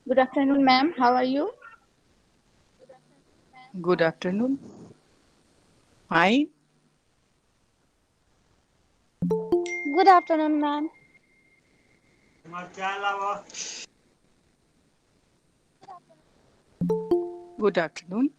Good afternoon, ma'am. How are you? Good afternoon. Fine. Good afternoon, ma'am. Good afternoon.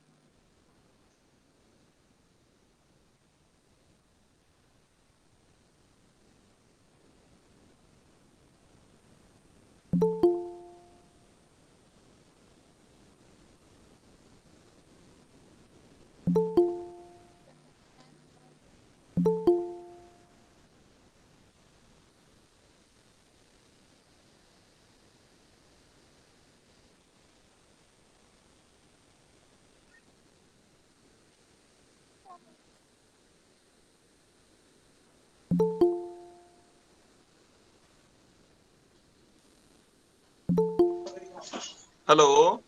Hello.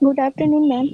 Good afternoon, ma'am.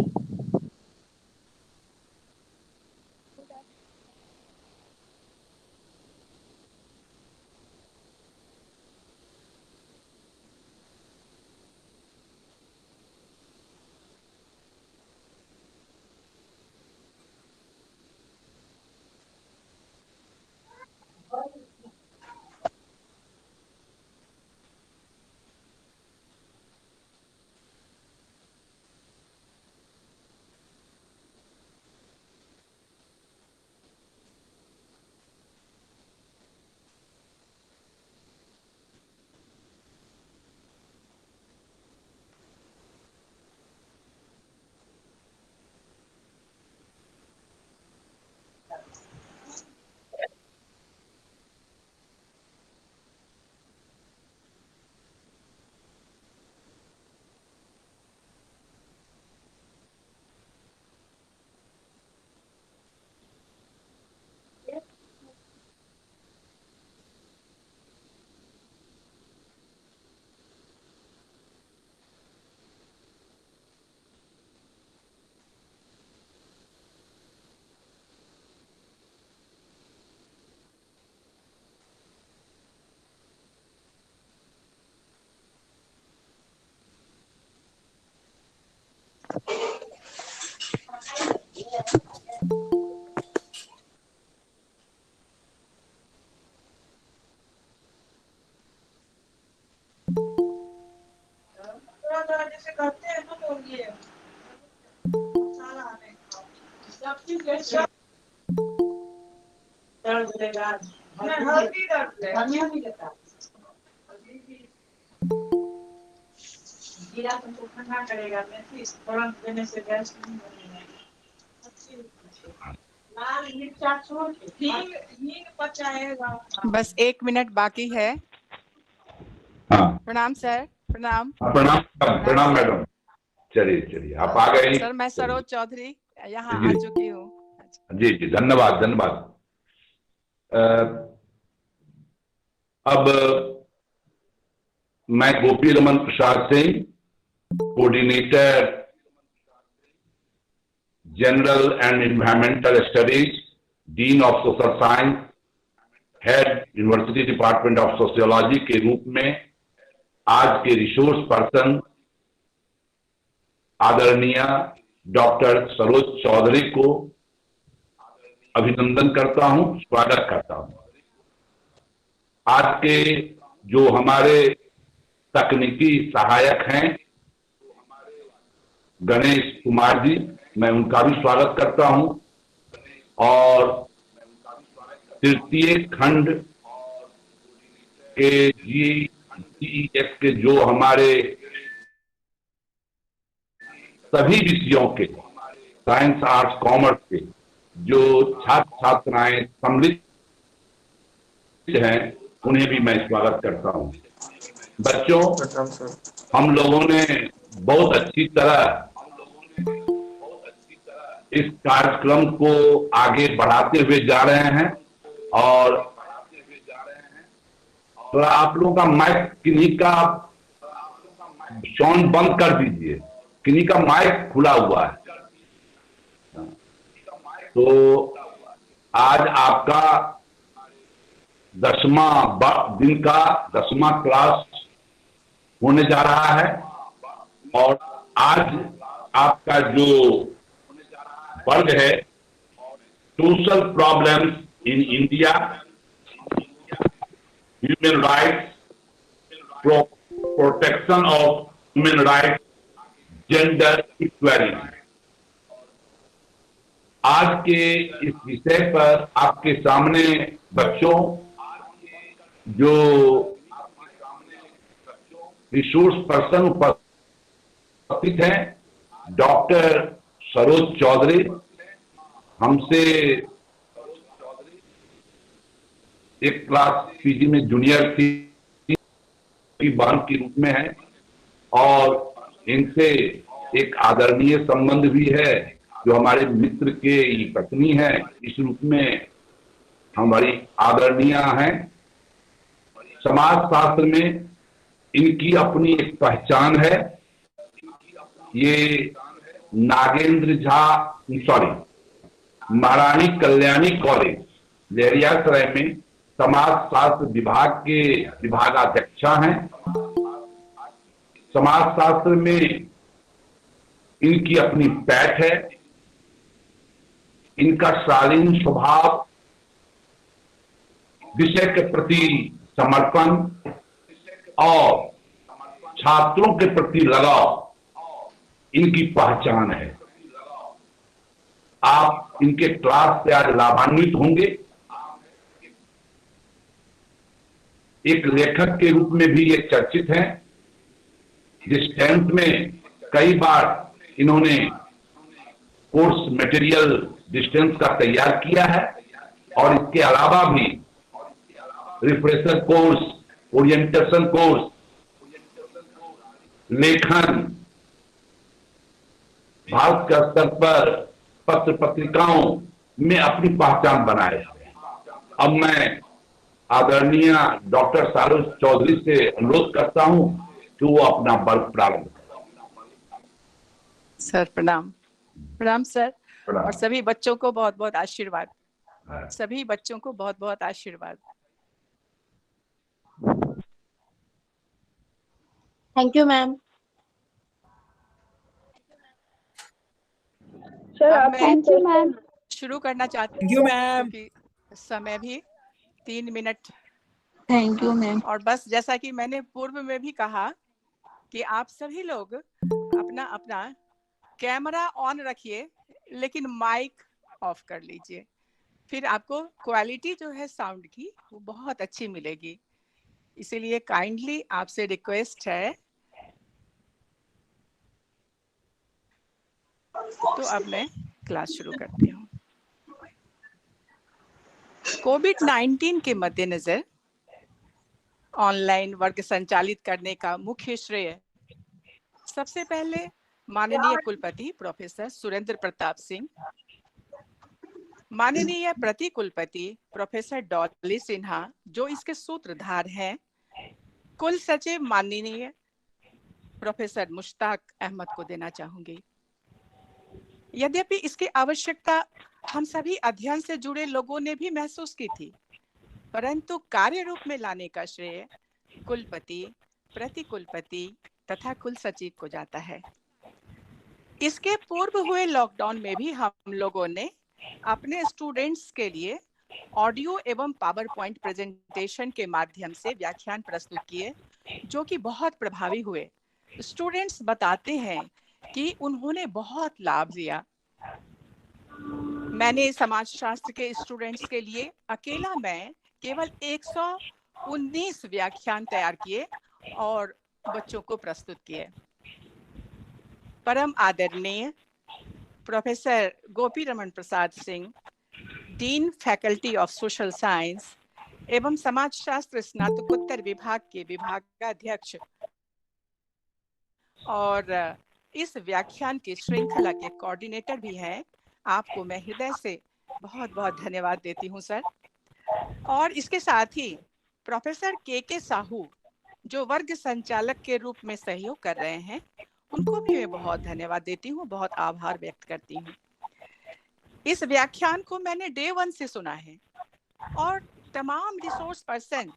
जैसे करते हैं ना लोग ये सब चीज दर्द देगा, हल्दी दर्द है, धनिया भी देता जीरा तुमको ठंडा करेगा, मेथी तुरंत देने से गैस नहीं बनेगा, लाल मिर्चा छोड़ के हींग हींग पचाएगा। बस 1 मिनट बाकी है। हाँ प्रणाम सर। प्रणाम। प्रणाम प्रणाम सर। मैडम। चलिए चलिए आप आ गए। सर मैं सरोज चौधरी यहाँ जी। आ चुकी हूँ। जी जी धन्यवाद धन्यवाद। अब मैं Gopi Raman Prasad Singh, coordinator general and environmental studies, dean of social science, head university department of sociology के रूप में आज के रिसोर्स पर्सन आदरणीय डॉक्टर सरोज चौधरी को अभिनंदन करता हूं, स्वागत करता हूं। आज के जो हमारे तकनीकी सहायक हैं गणेश कुमार जी, मैं उनका भी स्वागत करता हूं। और तृतीय खंड के GES के जो हमारे सभी विषयों के साइंस आर्ट्स कॉमर्स के जो छात्र छात्राएं सम्मिलित हैं उन्हें भी मैं स्वागत करता हूं। बच्चों, हम लोगों ने बहुत अच्छी तरह इस कार्यक्रम को आगे बढ़ाते हुए जा रहे हैं और थोड़ा आप लोगों का माइक किन्हीं का साउंड बंद कर दीजिए, किन्हीं का माइक खुला हुआ है। तो आज आपका 10वां दिन का 10वां क्लास होने जा रहा है और आज आपका जो वर्ग है social problems in India, human rights, protection of human rights, gender equality. आज के इस विषय पर आपके सामने बच्चों जो रिसोर्स पर्सन उपस्थित हैं, डॉक्टर सरोज चौधरी हमसे एक क्लास पीजी में जूनियर की बहन के रूप में है और इनसे एक आदरणीय संबंध भी है जो हमारे मित्र के पत्नी है, इस रूप में हमारी आदरणीय हैं। समाज शास्त्र में इनकी अपनी एक पहचान है। ये नागेंद्र झा महारानी कल्याणी कॉलेज लहरियासराय में समाज शास्त्र विभाग के विभागाध्यक्षा हैं। समाज शास्त्र में इनकी अपनी पैठ है। इनका शालीन स्वभाव, विषय के प्रति समर्पण और छात्रों के प्रति लगाव इनकी पहचान है। आप इनके क्लास से आज लाभान्वित होंगे। एक लेखक के रूप में भी ये चर्चित हैं। जिस 10th में कई बार इन्होंने कोर्स मटेरियल डिस्टेंस का तैयार किया है और इसके अलावा भी रिफ्रेशर कोर्स, ओरिएंटेशन कोर्स, लेखन, भारत के स्तर पर पत्र पत्रिकाओं में अपनी पहचान बनाए है। अब मैं आदरणीय डॉक्टर सरोज चौधरी से अनुरोध करता हूं कि वो अपना वर्ग प्रारंभ करें। सर प्रणाम। प्रणाम सर। प्रणाम। और सभी बच्चों को बहुत बहुत आशीर्वाद। सभी बच्चों को बहुत बहुत आशीर्वाद। Thank you ma'am. अब थैंक यू मैम। शुरू करना चाहती Thank you, ma'am. क्योंकि समय भी 3 मिनट थैंक यू मैम। और बस जैसा कि मैंने पूर्व में भी कहा कि आप सभी लोग अपना अपना कैमरा ऑन रखिए, लेकिन माइक ऑफ कर लीजिए, फिर आपको क्वालिटी जो है साउंड की वो बहुत अच्छी मिलेगी। इसीलिए काइंडली आपसे रिक्वेस्ट है। तो अब मैं क्लास शुरू करती हूँ। कोविड-19 के मद्देनजर ऑनलाइन वर्ग संचालित करने का मुख्य श्रेय सबसे पहले माननीय कुलपति प्रोफेसर सुरेंद्र प्रताप सिंह, माननीय प्रति कुलपति प्रोफेसर डॉली सिन्हा जो इसके सूत्रधार हैं, कुल सचिव माननीय प्रोफेसर मुश्ताक अहमद को देना चाहूंगी। यद्यपि इसकी आवश्यकता हम सभी अध्ययन से जुड़े लोगों ने भी महसूस की थी, परंतु कार्य रूप में लाने का श्रेय कुलपति, प्रति कुलपति तथा कुल सचिव को जाता है। इसके पूर्व हुए लॉकडाउन में भी हम लोगों ने अपने स्टूडेंट्स के लिए ऑडियो एवं पावर पॉइंट प्रेजेंटेशन के माध्यम से व्याख्यान प्रस्तुत किए, जो कि बहुत प्रभावी हुए। स्टूडेंट्स बताते हैं कि उन्होंने बहुत लाभ लिया। मैंने समाजशास्त्र के स्टूडेंट्स के लिए अकेला मैं केवल 119 व्याख्यान तैयार किए और बच्चों को प्रस्तुत किए। परम आदरणीय professor Gopi Raman Prasad Singh, dean faculty of social science एवं समाजशास्त्र स्नातकोत्तर विभाग के विभागाध्यक्ष और इस व्याख्यान की श्रृंखला के कोऑर्डिनेटर भी हैं, आपको मैं हृदय से बहुत बहुत धन्यवाद देती हूं सर। और इसके साथ ही प्रोफेसर के साहू जो वर्ग संचालक के रूप में सहयोग कर रहे हैं, उनको भी मैं बहुत धन्यवाद देती हूँ, बहुत आभार व्यक्त करती हूँ। इस व्याख्यान को मैंने डे 1 से सुना है और तमाम रिसोर्स पर्सन,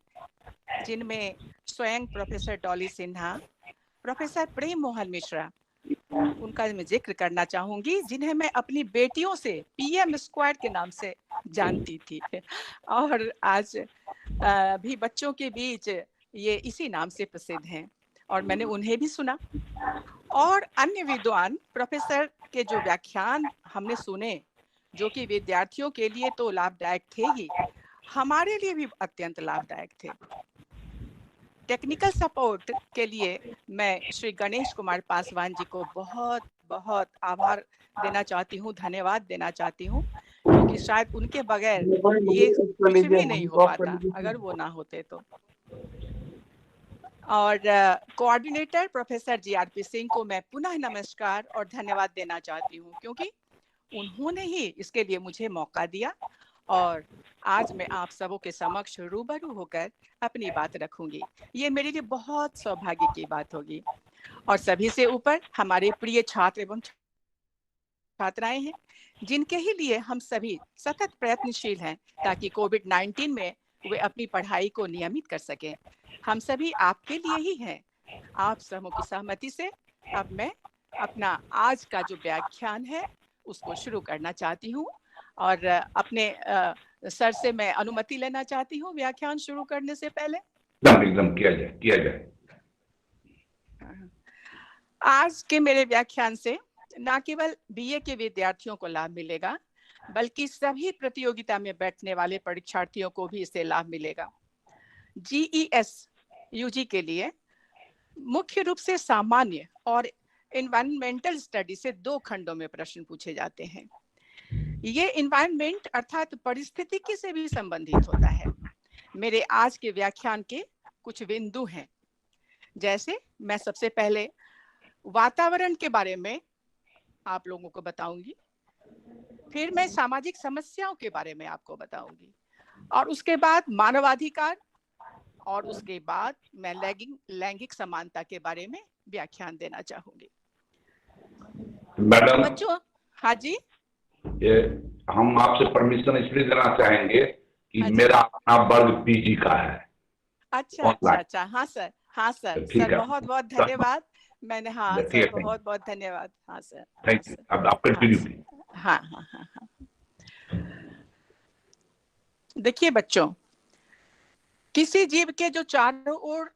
जिनमें स्वयं प्रोफेसर डॉली सिन्हा, प्रोफेसर प्रेम मोहन मिश्रा, उनका मैं जिक्र करना चाहूंगी, जिन्हें मैं अपनी बेटियों से PM स्क्वाड के नाम से जानती थी और आज भी बच्चों के बीच ये इसी नाम से प्रसिद्ध हैं, और मैंने उन्हें भी सुना। और अन्य विद्वान प्रोफेसर के जो व्याख्यान हमने सुने, जो कि विद्यार्थियों के लिए तो लाभदायक थे ही, हमारे लिए भी अत्यंत लाभदायक थे। टेक्निकल सपोर्ट के लिए मैं श्री गणेश कुमार पासवान जी को बहुत बहुत आभार देना चाहती हूँ, धन्यवाद देना चाहती हूँ, क्योंकि शायद उनके बगैर ये कुछ भी नहीं हो पाता अगर वो ना होते तो। और कोऑर्डिनेटर प्रोफेसर GRP सिंह को मैं पुनः नमस्कार और धन्यवाद देना चाहती हूँ, क्योंकि उन्होंने ही इसके लिए मुझे मौका दिया और आज मैं आप सबों के समक्ष रूबरू होकर अपनी बात रखूंगी। ये मेरे लिए बहुत सौभाग्य की बात होगी। और सभी से ऊपर हमारे प्रिय छात्र एवं छात्राएं हैं, जिनके ही लिए हम सभी सतत प्रयत्नशील हैं ताकि कोविड-19 में वे अपनी पढ़ाई को नियमित कर सकें। हम सभी आपके लिए ही हैं। आप सबों की सहमति से अब मैं अपना आज का जो व्याख्यान है उसको शुरू करना चाहती हूँ और अपने सर से मैं अनुमति लेना चाहती हूँ व्याख्यान शुरू करने से पहले। एकदम किया जाए। आज के मेरे व्याख्यान से न केवल BA के विद्यार्थियों को लाभ मिलेगा, बल्कि सभी प्रतियोगिता में बैठने वाले परीक्षार्थियों को भी इससे लाभ मिलेगा। GES UG के लिए मुख्य रूप से सामान्य और एनवायरमेंटल स्टडी से 2 खंडों में प्रश्न पूछे जाते हैं। ये एनवायरमेंट अर्थात परिस्थितिकी से भी संबंधित होता है। मेरे आज के व्याख्यान के कुछ बिंदु हैं, जैसे मैं सबसे पहले वातावरण के बारे में आप लोगों को बताऊंगी, फिर मैं सामाजिक समस्याओं के बारे में आपको बताऊंगी, और उसके बाद मानवाधिकार, और उसके बाद मैं लैंगिक समानता के बारे में व्याख्यान देना चाहूंगी। मैडम, बच्चों, हाँ जी, ये हम आपसे परमिशन इसलिए देना चाहेंगे कि मेरा अपना वर्ग PG का है। अच्छा, हाँ सर, बहुत बहुत धन्यवाद। मैंने सर बहुत बहुत धन्यवाद। हाँ सर, थैंक यू। अब आप कंटिन्यू। हाँ। देखिए बच्चों, किसी जीव के जो चारों ओर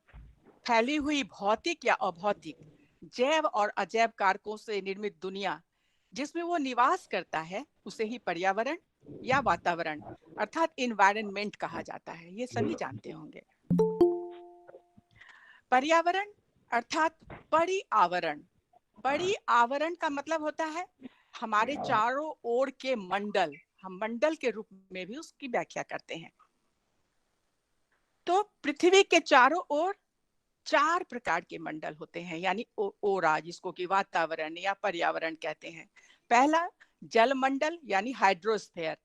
फैली हुई भौतिक या अभौतिक, जैव और अजैव कारकों से निर्मित दुनिया जिसमें वो निवास करता है, उसे ही पर्यावरण या वातावरण अर्थात इन्वायरमेंट कहा जाता है। ये सभी जानते होंगे। पर्यावरण अर्थात परिआवरण। परिआवरण का मतलब होता है हमारे चारों ओर के मंडल। हम मंडल के रूप में भी उसकी व्याख्या करते हैं। तो पृथ्वी के चारों ओर 4 प्रकार के मंडल होते हैं, यानी ओरा, जिसको कि वातावरण या पर्यावरण कहते हैं। पहला जल मंडल यानी हाइड्रोस्फीयर,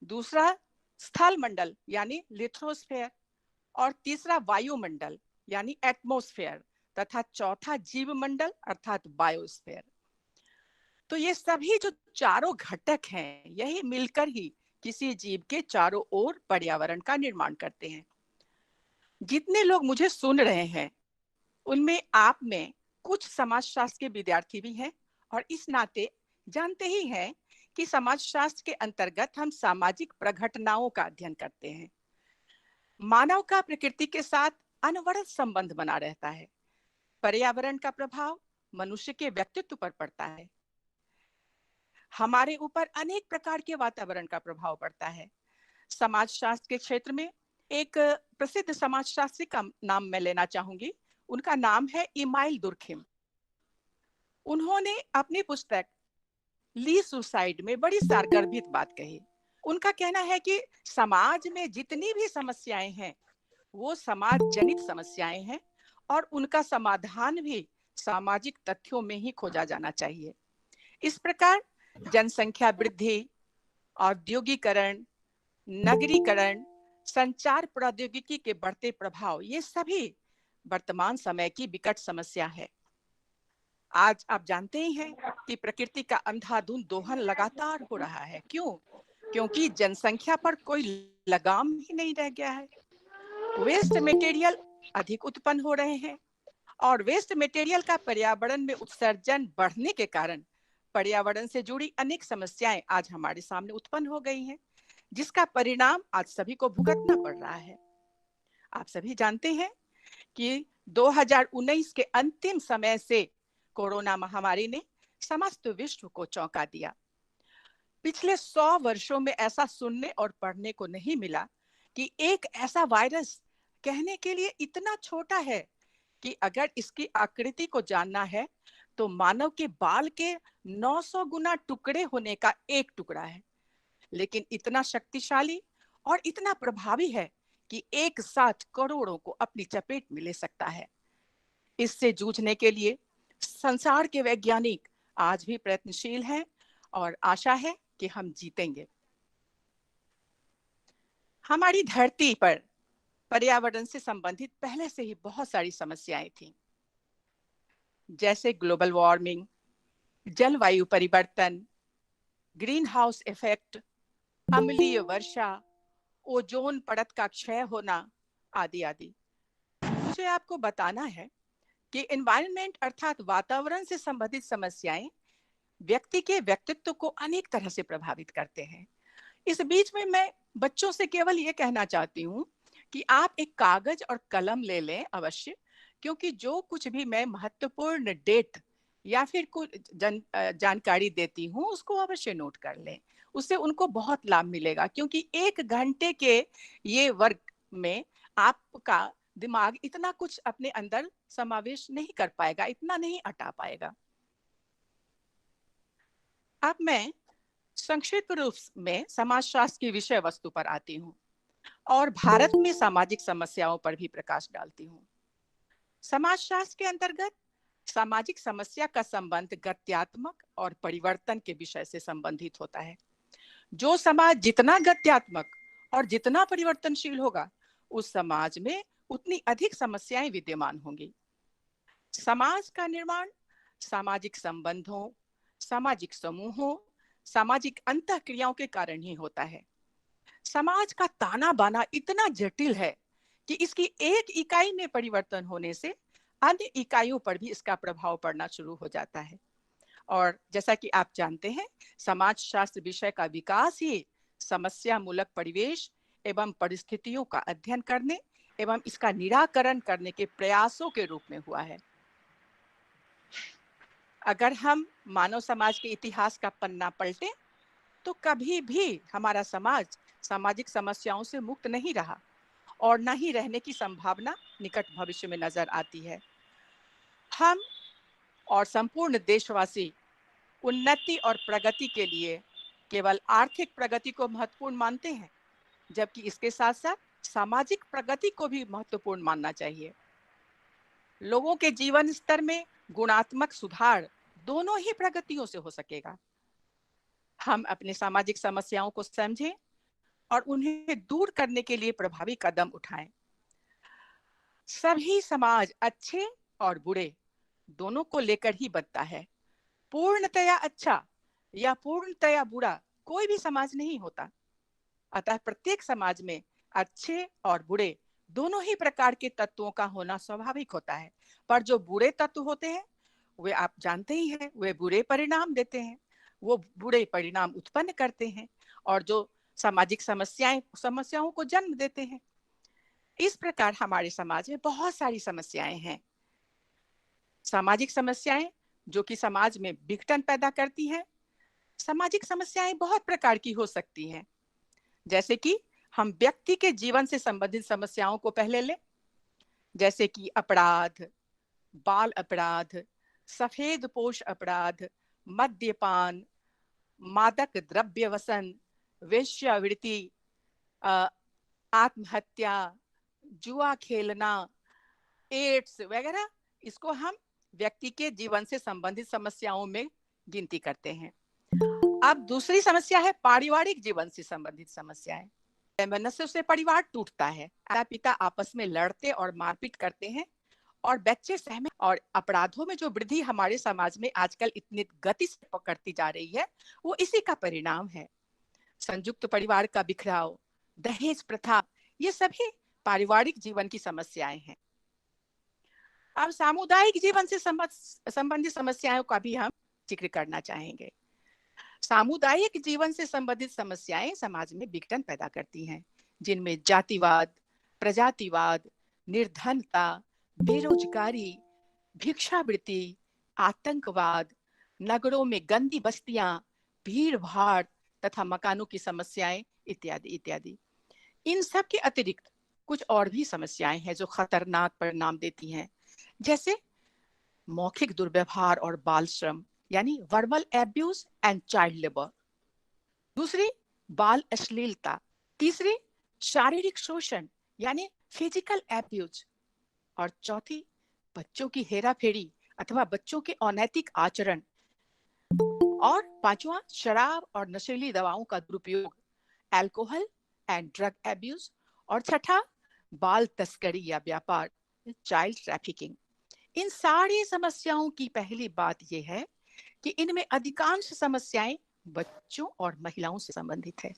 दूसरा स्थल मंडल यानी लिथोस्फीयर, और तीसरा वायुमंडल यानी एटमॉस्फेयर, तथा चौथा जीव मंडल अर्थात बायोस्फीयर। तो ये सभी जो चारों घटक हैं, यही मिलकर ही किसी जीव के चारों ओर पर्यावरण का निर्माण करते हैं। जितने लोग मुझे सुन रहे हैं, उनमें आप में कुछ समाजशास्त्र के विद्यार्थी भी हैं, और इस नाते जानते ही हैं कि समाजशास्त्र के अंतर्गत हम सामाजिक प्रघटनाओं का अध्ययन करते हैं। मानव का प्रकृति के साथ अनवरत संबंध बना रहता है। पर्यावरण का प्रभाव मनुष्य के व्यक्तित्व पर पड़ता है। हमारे ऊपर अनेक प्रकार के वातावरण का प्रभाव पड़ता है। समाजशास्त्र के क्षेत्र में एक प्रसिद्ध समाजशास्त्री का नाम मैं लेना चाहूंगी। उनका नाम है इमाइल दुर्खिम। उन्होंने अपनी पुस्तक ली सुसाइड में बड़ी सारगर्भित बात कही। उनका कहना है कि समाज में जितनी भी समस्याएं हैं, वो समाज जनित समस्याएं हैं, और उनका समाधान भी सामाजिक तथ्यों में ही खोजा जाना चाहिए। इस प्रकार जनसंख्या वृद्धि, औद्योगिकरण, नगरीकरण, संचार प्रौद्योगिकी के बढ़ते प्रभाव, ये सभी वर्तमान समय की विकट समस्या है। आज आप जानते ही हैं कि प्रकृति का अंधाधुंध दोहन लगातार हो रहा है। क्यों? क्योंकि जनसंख्या पर कोई लगाम ही नहीं रह गया है। वेस्ट मटेरियल अधिक उत्पन्न हो रहे हैं, और वेस्ट मटेरियल का पर्यावरण में उत्सर्जन बढ़ने के कारण पर्यावरण से जुड़ी अनेक समस्याएं आज हमारे सामने उत्पन्न हो गई हैं, जिसका परिणाम आज सभी को भुगतना पड़ रहा है। आप सभी जानते हैं कि 2019 के अंतिम समय से कोरोना महामारी ने समस्त विश्व को चौंका दिया। पिछले 100 वर्षों में ऐसा सुनने और पढ़ने को नहीं मिला कि एक ऐसा वायरस कहने के लिए इतना छोटा है कि अगर इसकी आकृति को जानना है तो मानव के बाल के 900 गुना टुकड़े होने का एक टुकड़ा है, लेकिन इतना शक्तिशाली और इतना प्रभावी है कि एक साथ करोड़ों को अपनी चपेट में ले सकता है। इससे जूझने के लिए संसार के वैज्ञानिक आज भी प्रयत्नशील हैं, और आशा है कि हम जीतेंगे। हमारी धरती पर पर्यावरण से संबंधित पहले से ही बहुत सारी समस्याएं थी, जैसे ग्लोबल वार्मिंग, जलवायु परिवर्तन, ग्रीन हाउस इफेक्ट, अम्लीय वर्षा, ओजोन परत का क्षय होना आदि आदि। मुझे आपको बताना है कि एनवायरनमेंट अर्थात वातावरण से संबंधित समस्याएं व्यक्ति के व्यक्तित्व को अनेक तरह से प्रभावित करते हैं। इस बीच में मैं बच्चों से केवल ये कहना चाहती हूँ कि आप एक कागज और कलम ले लें अवश्य, क्योंकि जो कुछ भी मैं महत्वपूर्ण डेट या फिर कुछ जानकारी देती हूँ उसको अवश्य नोट कर लें। उससे उनको बहुत लाभ मिलेगा, क्योंकि 1 घंटे के ये वर्क में आपका दिमाग इतना कुछ अपने अंदर समावेश नहीं कर पाएगा, इतना नहीं अटा पाएगा। अब मैं संक्षिप्त रूप में समाजशास्त्र की विषय वस्तु पर आती हूँ और भारत में सामाजिक समस्याओं पर भी प्रकाश डालती हूँ। समाजशास्त्र के अंतर्गत सामाजिक समस्या का संबंध गत्यात्मक और परिवर्तन के विषय से संबंधित होता है। जो समाज जितना गत्यात्मक और जितना परिवर्तनशील होगा, उस समाज में उतनी अधिक समस्याएं विद्यमान होंगी। समाज का निर्माण सामाजिक संबंधों, सामाजिक समूहों, सामाजिक अंतःक्रियाओं के कारण ही होता है। समाज का ताना बाना इतना जटिल है कि इसकी एक इकाई में परिवर्तन होने से अन्य इकाइयों पर भी इसका प्रभाव पड़ना शुरू हो जाता है। और जैसा कि आप जानते हैं, समाजशास्त्र विषय का विकास ही समस्या मूलक परिवेश एवं परिस्थितियों का अध्ययन करने एवं इसका निराकरण करने के प्रयासों के रूप में हुआ है। अगर हम मानव समाज के इतिहास का पन्ना पलटें तो कभी भी हमारा समाज सामाजिक समस्याओं से मुक्त नहीं रहा और न ही रहने की संभावना निकट भविष्य में नजर आती है। हम और संपूर्ण देशवासी उन्नति और प्रगति के लिए केवल आर्थिक प्रगति को महत्वपूर्ण मानते हैं, जबकि इसके साथ साथ सामाजिक प्रगति को भी महत्वपूर्ण मानना चाहिए। लोगों के जीवन स्तर में गुणात्मक सुधार दोनों ही प्रगतियों से हो सकेगा। हम अपने सामाजिक समस्याओं को समझें और उन्हें दूर करने के लिए प्रभावी कदम उठाएं। सभी समाज अच्छे और बुरे दोनों को लेकर ही बनता है। पूर्णतया अच्छा या पूर्णतया बुरा कोई भी समाज नहीं होता। अतः प्रत्येक समाज में अच्छे और बुरे दोनों ही प्रकार के तत्वों का होना स्वाभाविक होता है। पर जो बुरे तत्व होते हैं वे आप जानते ही हैं, वे बुरे परिणाम देते हैं, वो बुरे परिणाम उत्पन्न करते हैं और जो सामाजिक समस्याओं को जन्म देते हैं। इस प्रकार हमारे समाज में बहुत सारी समस्याएं हैं। सामाजिक समस्याएं जो कि समाज में विघटन पैदा करती हैं। सामाजिक समस्याएं बहुत प्रकार की हो सकती हैं, जैसे कि हम व्यक्ति के जीवन से संबंधित समस्याओं को पहले लें, जैसे कि अपराध, बाल अपराध, सफेद पोश अपराध, मद्यपान, मादक द्रव्य व्यसन, वेश्यावृत्ति, आत्महत्या, जुआ खेलना, एड्स वगैरह। इसको हम व्यक्ति के जीवन से संबंधित समस्याओं में गिनती करते हैं। अब दूसरी समस्या है पारिवारिक जीवन से संबंधित समस्याएं। वैमनस्य से परिवार टूटता है, माता पिता आपस में लड़ते और मारपीट करते हैं और बच्चे सहमत, और अपराधों में जो वृद्धि हमारे समाज में आजकल इतनी गति से पकड़ती जा रही है वो इसी का परिणाम है। संयुक्त परिवार का बिखराव, दहेज प्रथा, ये सभी पारिवारिक जीवन की समस्याएं हैं। अब सामुदायिक जीवन से संबंधित समस्याओं का भी हम जिक्र करना चाहेंगे। सामुदायिक जीवन से संबंधित समस्याएं समाज में विघटन पैदा करती हैं, जिनमें जातिवाद, प्रजातिवाद, निर्धनता, बेरोजगारी, भिक्षावृत्ति, आतंकवाद, नगरों में गंदी बस्तियां, भीड़ भाड़ तथा मकानों की समस्याएं इत्यादि इत्यादि। इन सब के अतिरिक्त कुछ और भी समस्याएं हैं जो खतरनाक परिणाम देती हैं, जैसे मौखिक दुर्व्यवहार और बाल श्रम यानी verbal abuse and child labour. दूसरी, बाल अश्लीलता। तीसरी, शारीरिक शोषण यानी फिजिकल एब्यूज। और चौथी, बच्चों की हेराफेरी अथवा बच्चों के अनैतिक आचरण। और पांचवा, शराब और नशीली दवाओं का दुरुपयोग, अल्कोहल एंड ड्रग एब्यूज। और छठा, बाल तस्करी या व्यापार, चाइल्ड ट्रैफिकिंग। इन सारी समस्याओं की पहली बात यह है कि इनमें अधिकांश समस्याएं बच्चों और महिलाओं से संबंधित है।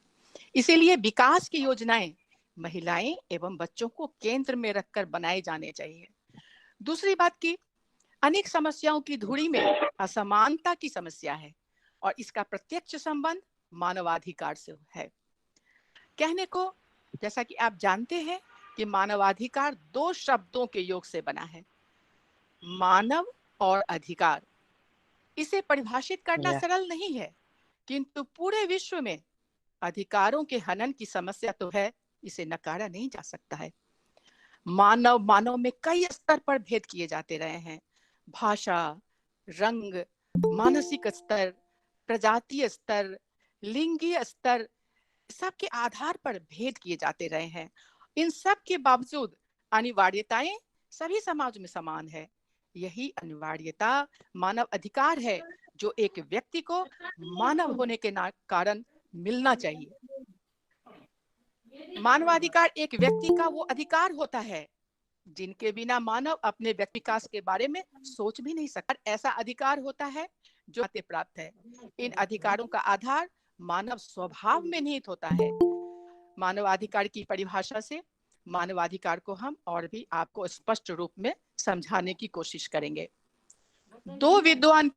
इसीलिए विकास की योजनाएं महिलाएं एवं बच्चों को केंद्र में रखकर बनाए जाने चाहिए। दूसरी बात की, अनेक समस्याओं की धुरी में असमानता की समस्या है और इसका प्रत्यक्ष संबंध मानवाधिकार से है। कहने को जैसा कि आप जानते हैं कि मानवाधिकार दो शब्दों के योग से बना है, मानव और अधिकार। इसे परिभाषित करना सरल नहीं है, किंतु पूरे विश्व में अधिकारों के हनन की समस्या तो है, इसे नकारा नहीं जा सकता है। मानव में कई स्तर पर भेद किए जाते रहे हैं। भाषा, रंग, मानसिक स्तर, प्रजातीय स्तर, लिंगीय स्तर, सबके आधार पर भेद किए जाते रहे हैं। इन सब के बावजूद अनिवार्यताएं सभी समाज में समान है। यही अनिवार्यता मानव अधिकार है जो एक व्यक्ति को मानव होने के कारण मिलना चाहिए। मानवाधिकार एक व्यक्ति का वो अधिकार होता है जिनके बिना मानव अपने व्यक्ति विकास के बारे में सोच भी नहीं सकता। ऐसा अधिकार होता है जो प्राप्त है। इन अधिकारों का आधार मानव स्वभाव में निहित होता है। मानवाधिकार की परिभाषा से मानवाधिकार को हम और भी आपको स्पष्ट रूप में समझाने की कोशिश करेंगे। दो विद्वान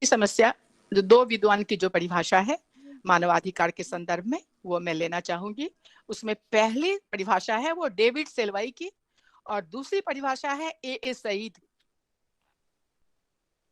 की जो परिभाषा है मानवाधिकार के संदर्भ में, वो मैं लेना चाहूंगी। उसमें पहली परिभाषा है वो डेविड सेल्वाई की और दूसरी परिभाषा है ए सईद।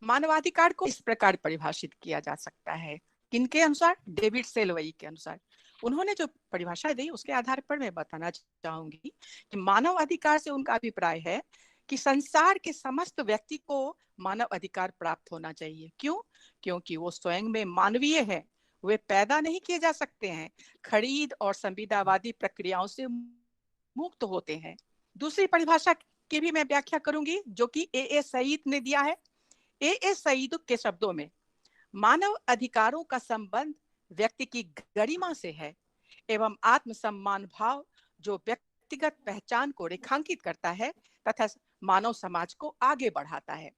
मानवाधिकार को इस प्रकार परिभाषित किया जा सकता है, किनके अनुसार? डेविड सेल्वाई के अनुसार। उन्होंने जो परिभाषा दी उसके आधार पर मैं बताना चाहूंगी कि मानव अधिकार से उनका अभिप्राय है कि संसार के समस्त व्यक्ति को मानव अधिकार प्राप्त होना चाहिए। क्यों? क्योंकि वो स्वयं में मानवीय है, वे पैदा नहीं किए जा सकते हैं, खरीद और संविदावादी प्रक्रियाओं से मुक्त होते हैं। दूसरी परिभाषा की भी मैं व्याख्या करूंगी जो कि ए सईद ने दिया है। ए सईद के शब्दों में मानव अधिकारों का संबंध व्यक्ति की गरिमा से है एवं आत्मसम्मान भाव जो व्यक्तिगत पहचान को रेखांकित करता है तथा मानव समाज को आगे बढ़ाता है।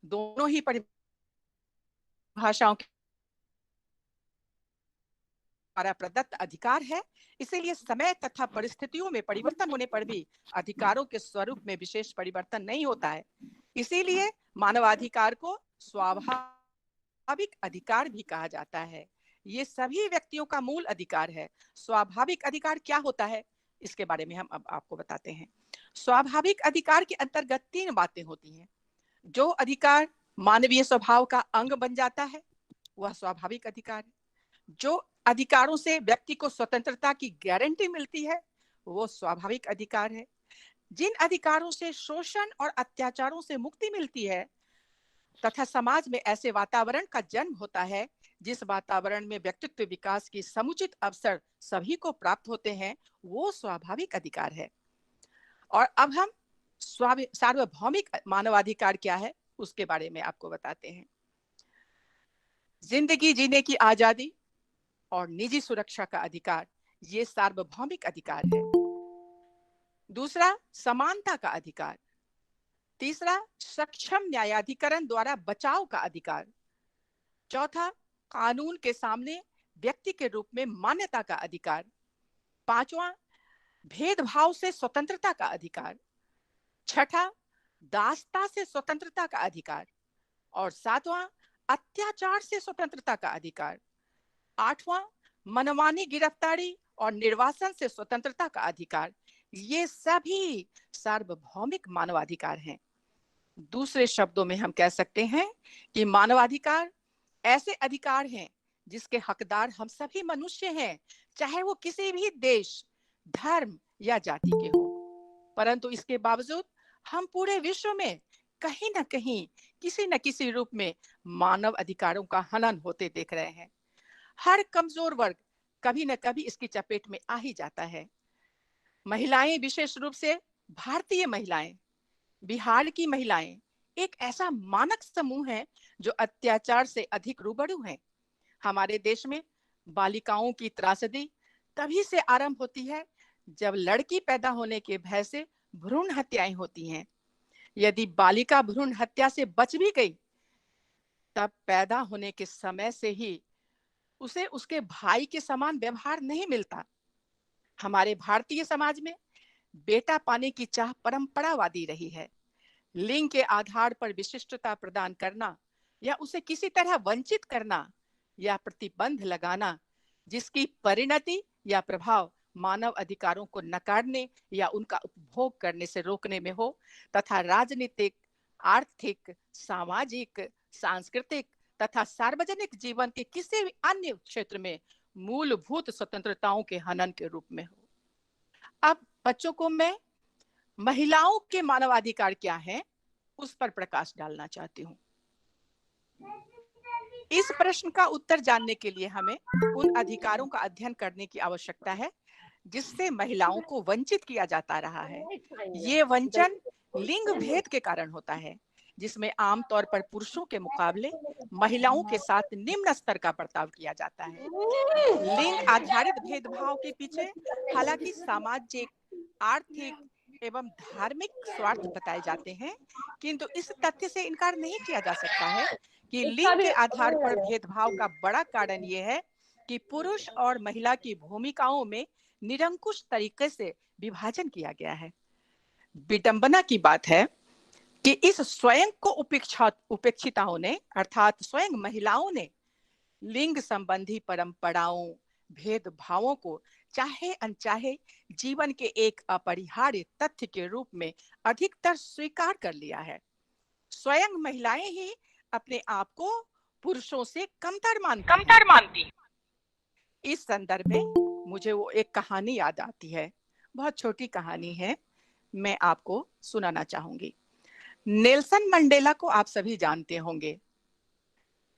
दोनों ही परिभाषाओं के द्वारा प्रदत्त अधिकार है, इसीलिए समय तथा परिस्थितियों में परिवर्तन होने पर भी अधिकारों के स्वरूप में विशेष परिवर्तन नहीं होता है। इसीलिए मानवाधिकार को स्वाभाविक अधिकार भी कहा जाता है। ये सभी व्यक्तियों का मूल अधिकार है। स्वाभाविक अधिकार क्या होता है, इसके बारे में हम अब आपको बताते हैं। स्वाभाविक अधिकार के अंतर्गत 3 बातें होती हैं। जो अधिकार मानवीय स्वभाव का अंग बन जाता है वह स्वाभाविक अधिकार है। जो अधिकारों से व्यक्ति को स्वतंत्रता की गारंटी मिलती है वो स्वाभाविक अधिकार है। जिन अधिकारों से शोषण और अत्याचारों से मुक्ति मिलती है तथा समाज में ऐसे वातावरण का जन्म होता है जिस वातावरण में व्यक्तित्व विकास की समुचित अवसर सभी को प्राप्त होते हैं, वो स्वाभाविक अधिकार है। और अब हम सार्वभौमिक मानवाधिकार क्या है उसके बारे में आपको बताते हैं। जिंदगी जीने की आजादी और निजी सुरक्षा का अधिकार, ये सार्वभौमिक अधिकार है। दूसरा, समानता का अधिकार। तीसरा, सक्षम न्यायाधिकरण द्वारा बचाव का अधिकार। चौथा, कानून के सामने व्यक्ति के रूप में मान्यता का अधिकार। पांचवा, भेदभाव से स्वतंत्रता का अधिकार। छठा, दासता से स्वतंत्रता का अधिकार। और सातवां, अत्याचार से स्वतंत्रता का अधिकार। आठवां, मनमानी गिरफ्तारी और निर्वासन से स्वतंत्रता का अधिकार। ये सभी सार्वभौमिक मानवाधिकार हैं। दूसरे शब्दों में हम कह सकते हैं कि मानवाधिकार ऐसे अधिकार हैं जिसके हकदार हम सभी मनुष्य हैं, चाहे वो किसी भी देश, धर्म या जाति के हो। परंतु इसके बावजूद हम पूरे विश्व में कहीं ना कहीं किसी न किसी रूप में मानव अधिकारों का हनन होते देख रहे हैं। हर कमजोर वर्ग कभी न कभी इसकी चपेट में आ ही जाता है। महिलाएं, विशेष रूप से भारतीय महिलाएं, बिहार की महिलाएं एक ऐसा मानक समूह है जो अत्याचार से अधिक रूबरू है। हमारे देश में बालिकाओं की त्रासदी तभी से आरंभ होती है जब लड़की पैदा होने के भय से भ्रूण हत्याएं होती हैं। यदि बालिका भ्रूण हत्या से बच भी गई तब पैदा होने के समय से ही उसे उसके भाई के समान व्यवहार नहीं मिलता। हमारे भारतीय समाज में बेटा पाने की चाह परंपरावादी रही है। लिंग के आधार पर विशिष्टता प्रदान करना या उसे किसी तरह वंचित करना या प्रतिबंध लगाना, जिसकी परिणति या प्रभाव मानव अधिकारों को नकारने या उनका उपभोग करने से रोकने में हो तथा राजनीतिक, आर्थिक, सामाजिक, सांस्कृतिक तथा सार्वजनिक जीवन के किसी भी अन्य क्षेत्र में मूलभूत स्वतंत्रताओं के हनन के रूप में हो। अब बच्चों को मैं महिलाओं के मानवाधिकार क्या है उस पर प्रकाश डालना चाहती हूँ। इस प्रश्न का उत्तर जानने के लिए हमें उन अधिकारों का अध्ययन करने की आवश्यकता है जिससे महिलाओं को वंचित किया जाता रहा है। ये वंचन लिंग भेद के कारण होता है, जिसमें आमतौर पर पुरुषों के मुकाबले महिलाओं के साथ निम्न स्तर का बर्ताव किया जाता है। लिंग आधारित भेदभाव के पीछे हालांकि सामाजिक, आर्थिक एवं धार्मिक स्वार्थ बताए जाते हैं, किंतु इस तथ्य से इनकार नहीं किया जा सकता है कि लिंग के आधार पर भेदभाव का बड़ा कारण यह है कि पुरुष और महिला की भूमिकाओं में निरंकुश तरीके से विभाजन किया गया है। विडंबना की बात है कि इस स्वयं को उपेक्षिताओं ने अर्थात स्वयं महिलाओं ने लिंग संबंधी परंपराओं, भेदभावों को चाहे अनचाहे जीवन के एक अपरिहार्य तथ्य के रूप में अधिकतर स्वीकार कर लिया है। स्वयं महिलाएं ही अपने आप को पुरुषों से कमतर मानती। इस संदर्भ में मुझे वो एक कहानी याद आती है, बहुत छोटी कहानी है, मैं आपको सुनाना चाहूंगी। नेल्सन मंडेला को आप सभी जानते होंगे।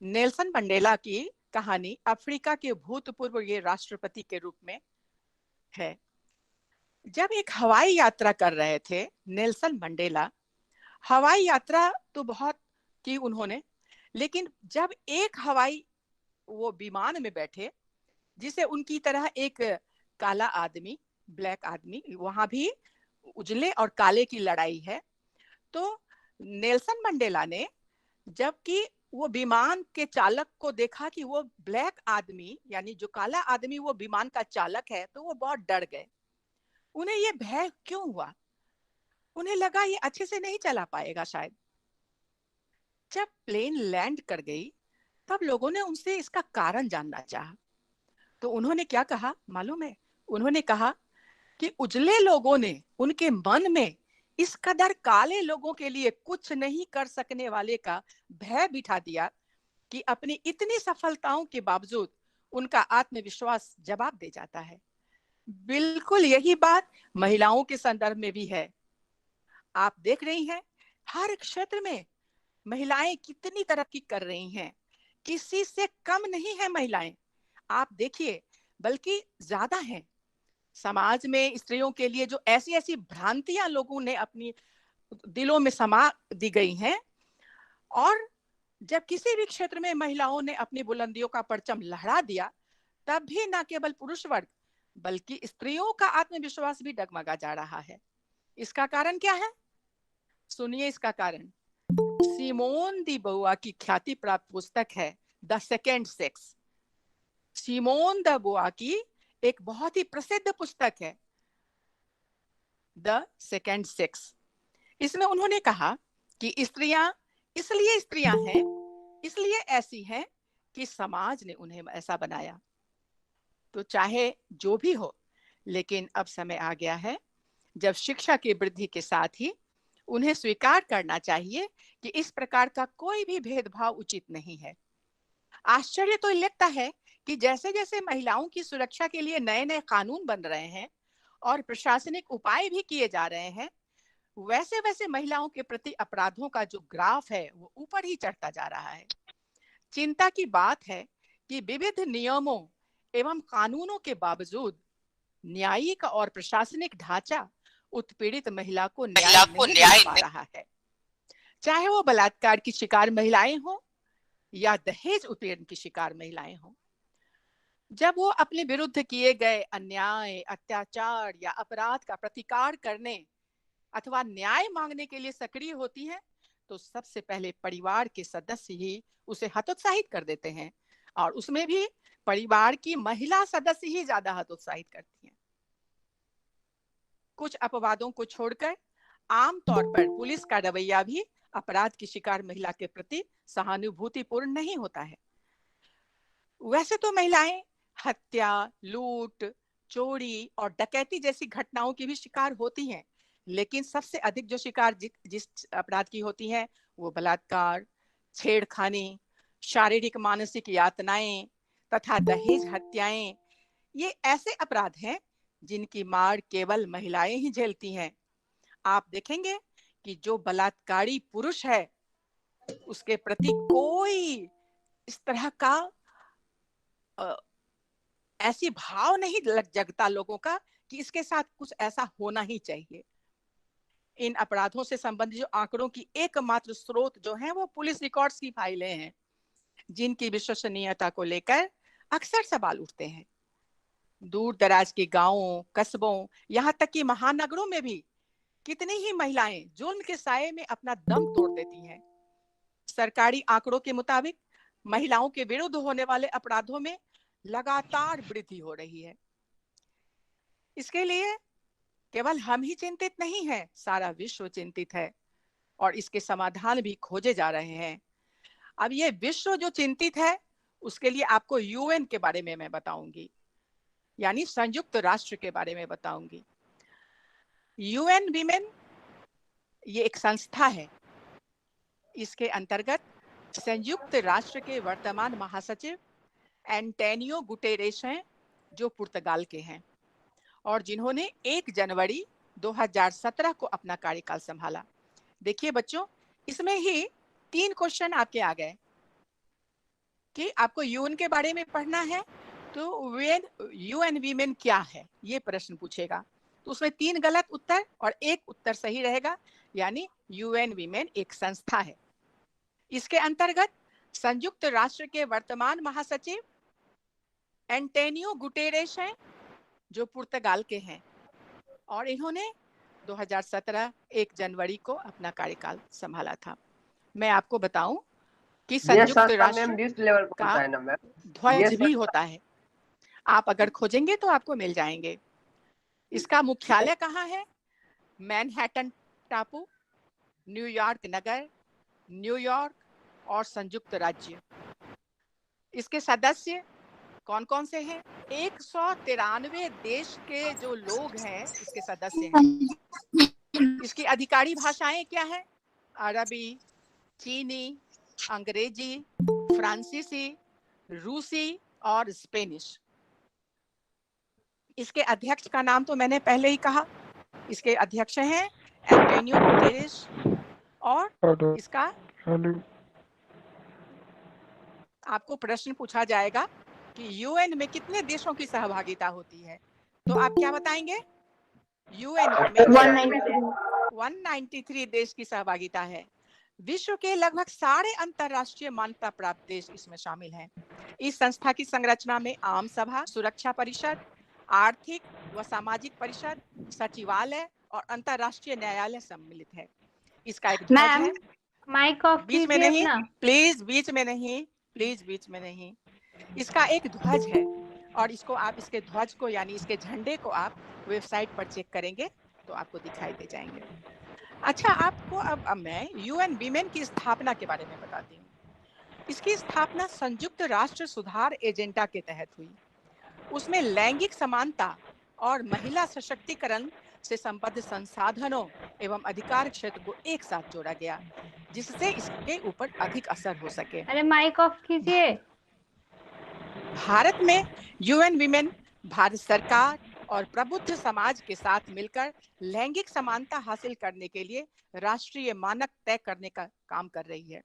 नेल्सन मंडेला की कहानी अफ्रीका के भूतपूर्व ये राष्ट्रपति के रूप में है। जब एक हवाई यात्रा कर रहे थे नेल्सन मंडेला, हवाई यात्रा तो बहुत की उन्होंने, लेकिन जब एक वो विमान में बैठे जिसे उनकी तरह एक काला आदमी, ब्लैक आदमी, वहां भी उजले और काले की लड़ाई है, तो नेल्सन मंडेला ने जबकि वो विमान के चालक को देखा कि वो ब्लैक आदमी यानी जो काला आदमी वो विमान का चालक है, तो वो बहुत डर गए। उन्हें ये भय क्यों हुआ? उन्हें लगा ये अच्छे से नहीं चला पाएगा शायद। जब प्लेन लैंड कर गई तब लोगों ने उनसे इसका कारण जानना चाहा। तो उन्होंने क्या कहा मालूम है? उन्होंने कहा कि उजले लोगों ने उनके मन में इस कदर काले लोगों के लिए कुछ नहीं कर सकने वाले का भय बिठा दिया कि अपनी इतनी सफलताओं के बावजूद उनका आत्मविश्वास जवाब दे जाता है। बिल्कुल यही बात महिलाओं के संदर्भ में भी है। आप देख रही हैं हर क्षेत्र में महिलाएं कितनी तरक्की कर रही हैं, किसी से कम नहीं है महिलाएं। आप देखिए बल्कि ज्यादा हैं। समाज में स्त्रियों के लिए जो ऐसी ऐसी भ्रांतियां लोगों ने अपनी दिलों में समा दी गई हैं, और जब किसी भी क्षेत्र में महिलाओं ने अपनी बुलंदियों का परचम लहरा दिया, तब भी न केवल पुरुष वर्ग बल्कि स्त्रियों का आत्मविश्वास भी डगमगा जा रहा है। इसका कारण क्या है? सुनिए इसका कारण। सिमोन दी बुआ की ख्याति प्राप्त पुस्तक है the Second Sex. Simone de Beauvoir की एक बहुत ही प्रसिद्ध पुस्तक है द सेकेंड सेक्स। इसमें उन्होंने कहा कि स्त्रियां इसलिए स्त्रियां हैं, इसलिए ऐसी हैं कि समाज ने उन्हें ऐसा बनाया। तो चाहे जो भी हो, लेकिन अब समय आ गया है जब शिक्षा की वृद्धि के साथ ही उन्हें स्वीकार करना चाहिए कि इस प्रकार का कोई भी भेदभाव उचित नहीं है। आश्चर्य तो लगता है कि जैसे जैसे महिलाओं की सुरक्षा के लिए नए नए कानून बन रहे हैं और प्रशासनिक उपाय भी किए जा रहे हैं, वैसे वैसे महिलाओं के प्रति अपराधों का जो ग्राफ है वो ऊपर ही चढ़ता जा रहा है। चिंता की बात है कि विविध नियमों एवं कानूनों के बावजूद न्यायिक और प्रशासनिक ढांचा उत्पीड़ित महिला को न्याय नहीं दे पा रहा है। चाहे वो बलात्कार की शिकार महिलाएं हो या दहेज उत्पीड़न की शिकार महिलाएं हो। जब वो अपने विरुद्ध किए गए अन्याय, अत्याचार या अपराध का प्रतिकार करने अथवा न्याय मांगने के लिए सक्रिय होती हैं, तो सबसे पहले परिवार के सदस्य ही उसे हतोत्साहित कर देते हैं, और उसमें भी परिवार की महिला सदस्य ही ज्यादा हतोत्साहित करती हैं। कुछ अपवादों को छोड़कर आमतौर पर पुलिस का रवैया भी अपराध की शिकार महिला के प्रति सहानुभूतिपूर्ण नहीं होता है। वैसे तो महिलाएं हत्या, लूट, चोरी और डकैती जैसी घटनाओं की भी शिकार होती हैं, लेकिन सबसे अधिक जो शिकार जिस अपराध की होती हैं वो बलात्कार, छेड़खानी, शारीरिक मानसिक यातनाएं तथा दहेज हत्याएं, ये ऐसे अपराध हैं जिनकी मार केवल महिलाएं ही झेलती हैं। आप देखेंगे कि जो बलात्कारी पुरुष है उसके प्रति कोई इस तरह का ऐसी भाव नहीं जगता लोगों का कि इसके साथ कुछ ऐसा होना ही चाहिए। इन अपराधों से संबंधित जो आंकड़ों की एकमात्र स्रोत जो है वो पुलिस रिकॉर्ड्स की फाइलें हैं, जिनकी विश्वसनीयता को लेकर अक्सर सवाल उठते हैं। दूर दराज के गांवों, कस्बों, यहाँ तक कि महानगरों में भी कितनी ही महिलाएं जुल्म के साये में अपना दम तोड़ देती हैं। सरकारी आंकड़ों के मुताबिक महिलाओं के विरुद्ध होने वाले अपराधों में लगातार वृद्धि हो रही है। इसके लिए केवल हम ही चिंतित नहीं हैं, सारा विश्व चिंतित है और इसके समाधान भी खोजे जा रहे हैं। अब ये विश्व जो चिंतित है उसके लिए आपको यूएन के बारे में मैं बताऊंगी। यानी संयुक्त राष्ट्र के बारे में बताऊंगी। यूएन वीमेन ये एक संस्था है। इसके अंतर्गत संयुक्त राष्ट्र के वर्तमान महासचिव एंटोनियो गुटेरेस हैं, जो पुर्तगाल के हैं और जिन्होंने 1 जनवरी 2017 को अपना कार्यकाल संभाला। देखिए बच्चों, इसमें ही 3 क्वेश्चन आपके आ गए कि आपको यूएन के बारे में पढ़ना है, तो यूएन वीमेन क्या है, ये प्रश्न पूछेगा। तो उसमें 3 गलत उत्तर और 1 उत्तर सही रहेगा, यानी यूएन वीमेन एक संस्था है। इसके अंतर्गत संयुक्त राष्ट्र के वर्तमान महासचिव एंटोनियो गुटेरेस हैं, जो पुर्तगाल के हैं और इन्होंने 2017 1 जनवरी को अपना कार्यकाल संभाला था। मैं आपको बताऊं कि संयुक्त राष्ट्र का ध्वज भी होता है। आप अगर खोजेंगे तो आपको मिल जाएंगे। इसका मुख्यालय कहाँ है? मैनहट्टन टापू, न्यूयॉर्क नगर, न्यूयॉर्क और संयुक्त राज्य। इसके सदस्य कौन कौन से हैं? 193 देश के जो लोग हैं इसके सदस्य हैं। इसकी अधिकारी भाषाएं क्या है? अरबी, चीनी, अंग्रेजी, फ्रांसीसी, रूसी और स्पेनिश। इसके अध्यक्ष का नाम तो मैंने पहले ही कहा। इसके अध्यक्ष हैं एंटोनियो गुटेरेस और इसका आपको प्रश्न पूछा जाएगा कि यूएन में कितने देशों की सहभागिता होती है, तो आप क्या बताएंगे? यूएन में 193 देश की सहभागिता है। विश्व के लगभग सारे अंतरराष्ट्रीय मान्यता प्राप्त देश इसमें शामिल हैं। इस संस्था की संरचना में आम सभा, सुरक्षा परिषद, आर्थिक व सामाजिक परिषद, सचिवालय और अंतरराष्ट्रीय न्यायालय सम्मिलित है। इसका एक ध्वज है। माइक ऑफ बीच में नहीं प्लीज, बीच में नहीं प्लीज, बीच में नहीं। इसका एक ध्वज है और इसको आप, इसके ध्वज को यानी इसके झंडे को आप वेबसाइट पर चेक करेंगे तो आपको दिखाई दे जाएंगे। अच्छा, आपको अब मैं यूएन वीमेन की स्थापना के बारे में बताती हूँ। इसकी स्थापना संयुक्त राष्ट्र सुधार एजेंडा के तहत हुई। उसमें लैंगिक समानता और महिला सशक्तिकरण से संबद्ध संसाधनों एवं अधिकार क्षेत्र को एक साथ जोड़ा गया, जिससे इसके ऊपर अधिक असर हो सके। अरे माइक ऑफ कीजिए। भारत में यूएन वीमेन भारत सरकार और प्रबुद्ध समाज के साथ मिलकर लैंगिक समानता हासिल करने के लिए राष्ट्रीय मानक तय करने का काम कर रही है।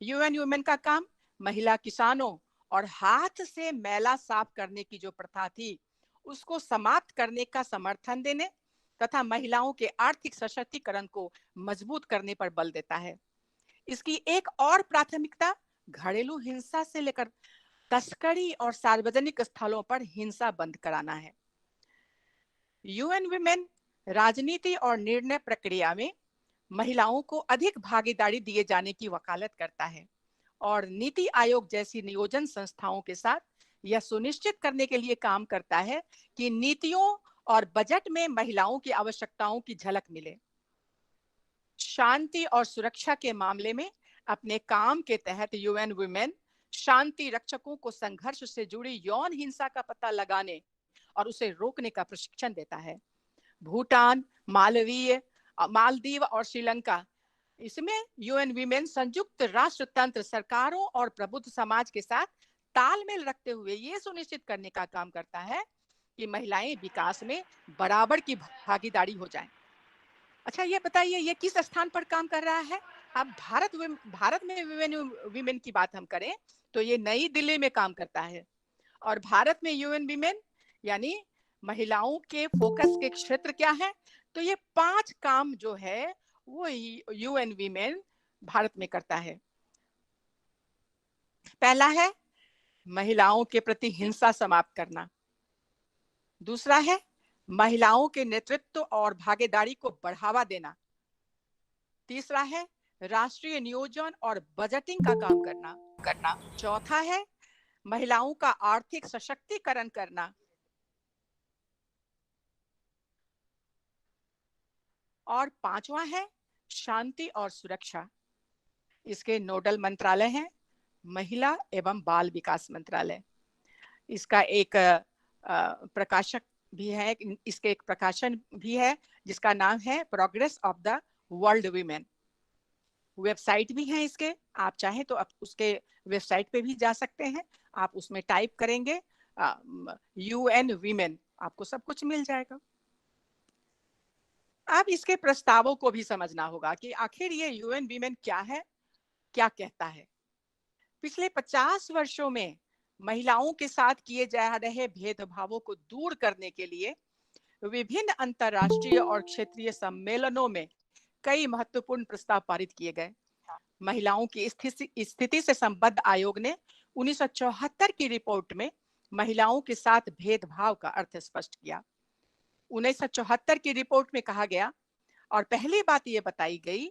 यूएन वीमेन का काम महिला किसानों और हाथ से मैला साफ करने की जो प्रथा थी उसको समाप्त करने का समर्थन देने तथा महिलाओं के आर्थिक सशक्तिकरण को मजबूत करने पर बल देता है। इसकी एक और प्राथमिकता घरेलू हिंसा से लेकर तस्करी और सार्वजनिक स्थलों पर हिंसा बंद कराना है। यूएन वीमेन राजनीति और निर्णय प्रक्रिया में महिलाओं को अधिक भागीदारी दिए जाने की वकालत करता है और नीति आयोग जैसी नियोजन संस्थाओं के साथ यह सुनिश्चित करने के लिए काम करता है कि नीतियों और बजट में महिलाओं की आवश्यकताओं की झलक मिले। शांति और सुरक्षा के मामले में अपने काम के तहत यूएन वीमेन शांति रक्षकों को संघर्ष से जुड़ी यौन हिंसा का पता लगाने और उसे रोकने का प्रशिक्षण देता है। भूटान, मालदीव और श्रीलंका, इसमें यूएन वीमेन संयुक्त राष्ट्र तंत्र सरकारों और प्रबुद्ध समाज के साथ तालमेल रखते हुए ये सुनिश्चित करने का काम करता है कि महिलाएं विकास में बराबर की भागीदारी हो जाएं। अच्छा, ये बताइए ये किस स्थान पर काम कर रहा है? अब भारत में वीमेन की बात हम करें तो ये नई दिल्ली में काम करता है और भारत में यूएन वीमेन यानी महिलाओं के फोकस के क्षेत्र क्या है? तो ये 5 काम जो है वो यूएन वीमेन भारत में करता है। पहला है महिलाओं के प्रति हिंसा समाप्त करना। दूसरा है महिलाओं के नेतृत्व और भागीदारी को बढ़ावा देना। तीसरा है राष्ट्रीय नियोजन और बजटिंग का काम करना। चौथा है महिलाओं का आर्थिक सशक्तिकरण करना। और 5वां है शांति और सुरक्षा। इसके नोडल मंत्रालय हैं महिला एवं बाल विकास मंत्रालय। इसका एक प्रकाशक भी है, इसके एक प्रकाशन भी है जिसका नाम है progress of the world women. Website भी है इसके, आप चाहें तो आप उसके वेबसाइट पे भी जा सकते हैं। आप उसमें टाइप करेंगे UN वीमेन, आपको सब कुछ मिल जाएगा। अब इसके प्रस्तावों को भी समझना होगा कि आखिर ये UN वीमेन क्या है, क्या कहता है। पिछले 50 वर्षों में महिलाओं के साथ किए जा रहे भेदभावों को दूर करने के लिए विभिन्न अंतर्राष्ट्रीय और क्षेत्रीय सम्मेलनों में कई महत्वपूर्ण प्रस्ताव पारित किए गए। महिलाओं की स्थिति से संबद्ध आयोग ने 1974 की रिपोर्ट में महिलाओं के साथ भेदभाव का अर्थ स्पष्ट किया। 1974 की रिपोर्ट में कहा गया और पहली बात यह बताई गई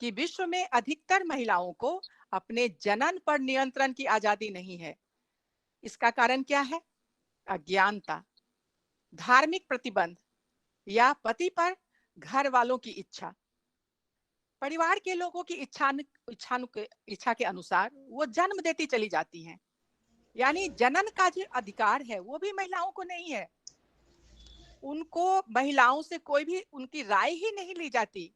कि विश्व में अधिकतर महिलाओं को अपने जनन पर नियंत्रण की आजादी नहीं है। इसका कारण क्या है? अज्ञानता, धार्मिक प्रतिबंध या पति पर घर वालों की इच्छा। परिवार के लोगों की इच्छा के अनुसार वो जन्म देती चली जाती हैं। यानी जनन का जो अधिकार है वो भी महिलाओं को नहीं है। उनको महिलाओं से कोई भी उनकी राय ही नहीं ली जाती,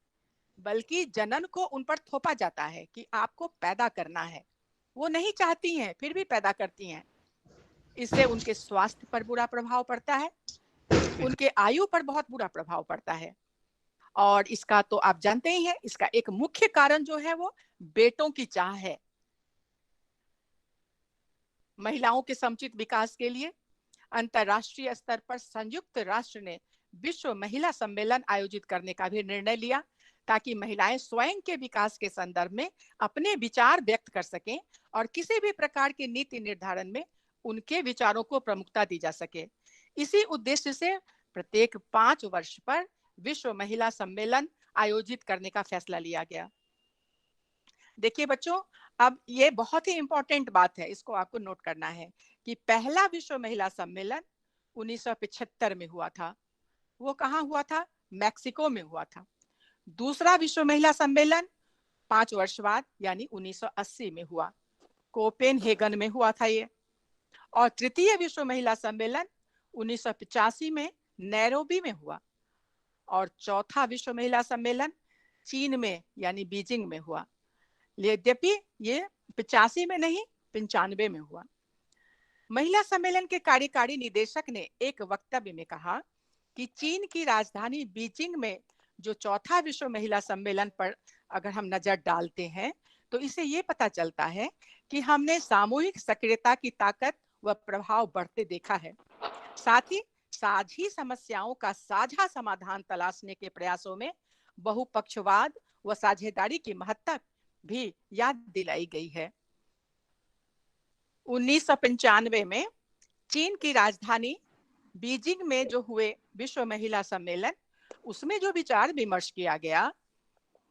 बल्कि जनन को उन पर थोपा जाता है कि आपको पैदा करना है। वो नहीं चाहती हैं, फिर भी पैदा करती हैं। इससे उनके स्वास्थ्य पर बुरा प्रभाव पड़ता है, उनके आयु पर बहुत बुरा प्रभाव पड़ता है। और इसका तो आप जानते ही हैं, इसका एक मुख्य कारण जो है वो बेटों की चाह है। महिलाओं के समुचित विकास के लिए अंतर्राष्ट्रीय स्तर पर संयुक्त राष्ट्र ने विश्व महिला सम्मेलन आयोजित करने का भी निर्णय लिया, ताकि महिलाएं स्वयं के विकास के संदर्भ में अपने विचार व्यक्त कर सकें और किसी भी प्रकार के नीति निर्धारण में उनके विचारों को प्रमुखता दी जा सके। इसी उद्देश्य से प्रत्येक 5 वर्ष पर विश्व महिला सम्मेलन आयोजित करने का फैसला लिया गया। देखिए बच्चों, अब ये बहुत ही इंपॉर्टेंट बात है, इसको आपको नोट करना है कि पहला विश्व महिला सम्मेलन 1975 में हुआ था। वो कहाँ हुआ था? मैक्सिको में हुआ था। दूसरा विश्व महिला सम्मेलन 5 वर्ष बाद यानी 1980 में हुआ, कोपेनहेगन में हुआ था ये। और तृतीय विश्व महिला सम्मेलन 1985 में नैरोबी में हुआ। और चौथा विश्व महिला सम्मेलन चीन में यानी बीजिंग में हुआ। यद्यपि ये 85 में नहीं 95 में हुआ। महिला सम्मेलन के कार्यकारी निदेशक ने एक वक्तव्य में कहा कि चीन की राजधानी बीजिंग में जो चौथा विश्व महिला सम्मेलन पर अगर हम नजर डालते हैं तो इससे ये पता चलता है कि हमने सामूहिक सक्रियता की ताकत व प्रभाव बढ़ते देखा है। साथ ही साझी समस्याओं का साझा समाधान तलाशने के प्रयासों में बहुपक्षवाद व साझेदारी की महत्ता भी याद दिलाई गई है। 1995 में चीन की राजधानी बीजिंग में जो हुए विश्व महिला सम्मेलन, उसमें जो विचार विमर्श किया गया,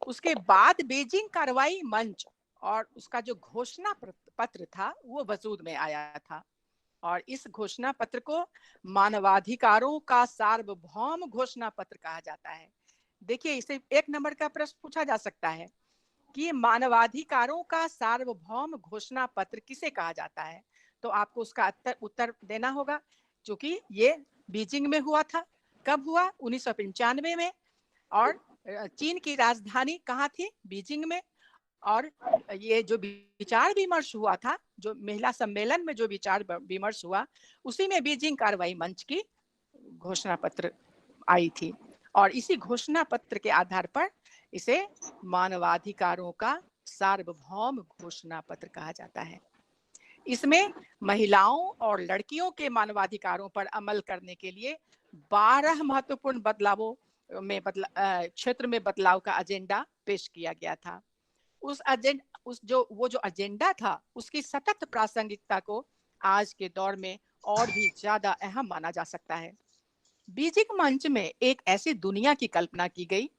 उसके बाद बीजिंग कार्रवाई मंच और उसका जो घोषणा पत्र था वो वजूद में आया था। और इस घोषणा पत्र को मानवाधिकारों का सार्वभौम घोषणा पत्र कहा जाता है। देखिए, इसे 1 नंबर का प्रश्न पूछा जा सकता है कि मानवाधिकारों का सार्वभौम घोषणा पत्र किसे कहा जाता है, तो आपको उसका उत्तर देना होगा। क्योंकि ये बीजिंग में हुआ था। कब हुआ? 1995 में। और चीन की राजधानी कहाँ थी? बीजिंग में। और ये जो विचार विमर्श हुआ था, जो महिला सम्मेलन में जो विचार विमर्श हुआ, उसी में बीजिंग कार्रवाई मंच की घोषणा पत्र आई थी। और इसी घोषणा पत्र के आधार पर इसे मानवाधिकारों का सार्वभौम घोषणा पत्र कहा जाता है। इसमें महिलाओं और लड़कियों के मानवाधिकारों पर अमल करने के लिए 12 महत्वपूर्ण बदलावों में क्षेत्र में बदलाव का एजेंडा पेश किया गया था। उस जो एजेंडा था, उसकी सतत प्रासंगिकता को आज के दौर में और भी ज्यादा अहम माना जा सकता है। बीजिंग मंच में एक ऐसी दुनिया की कल्पना की गई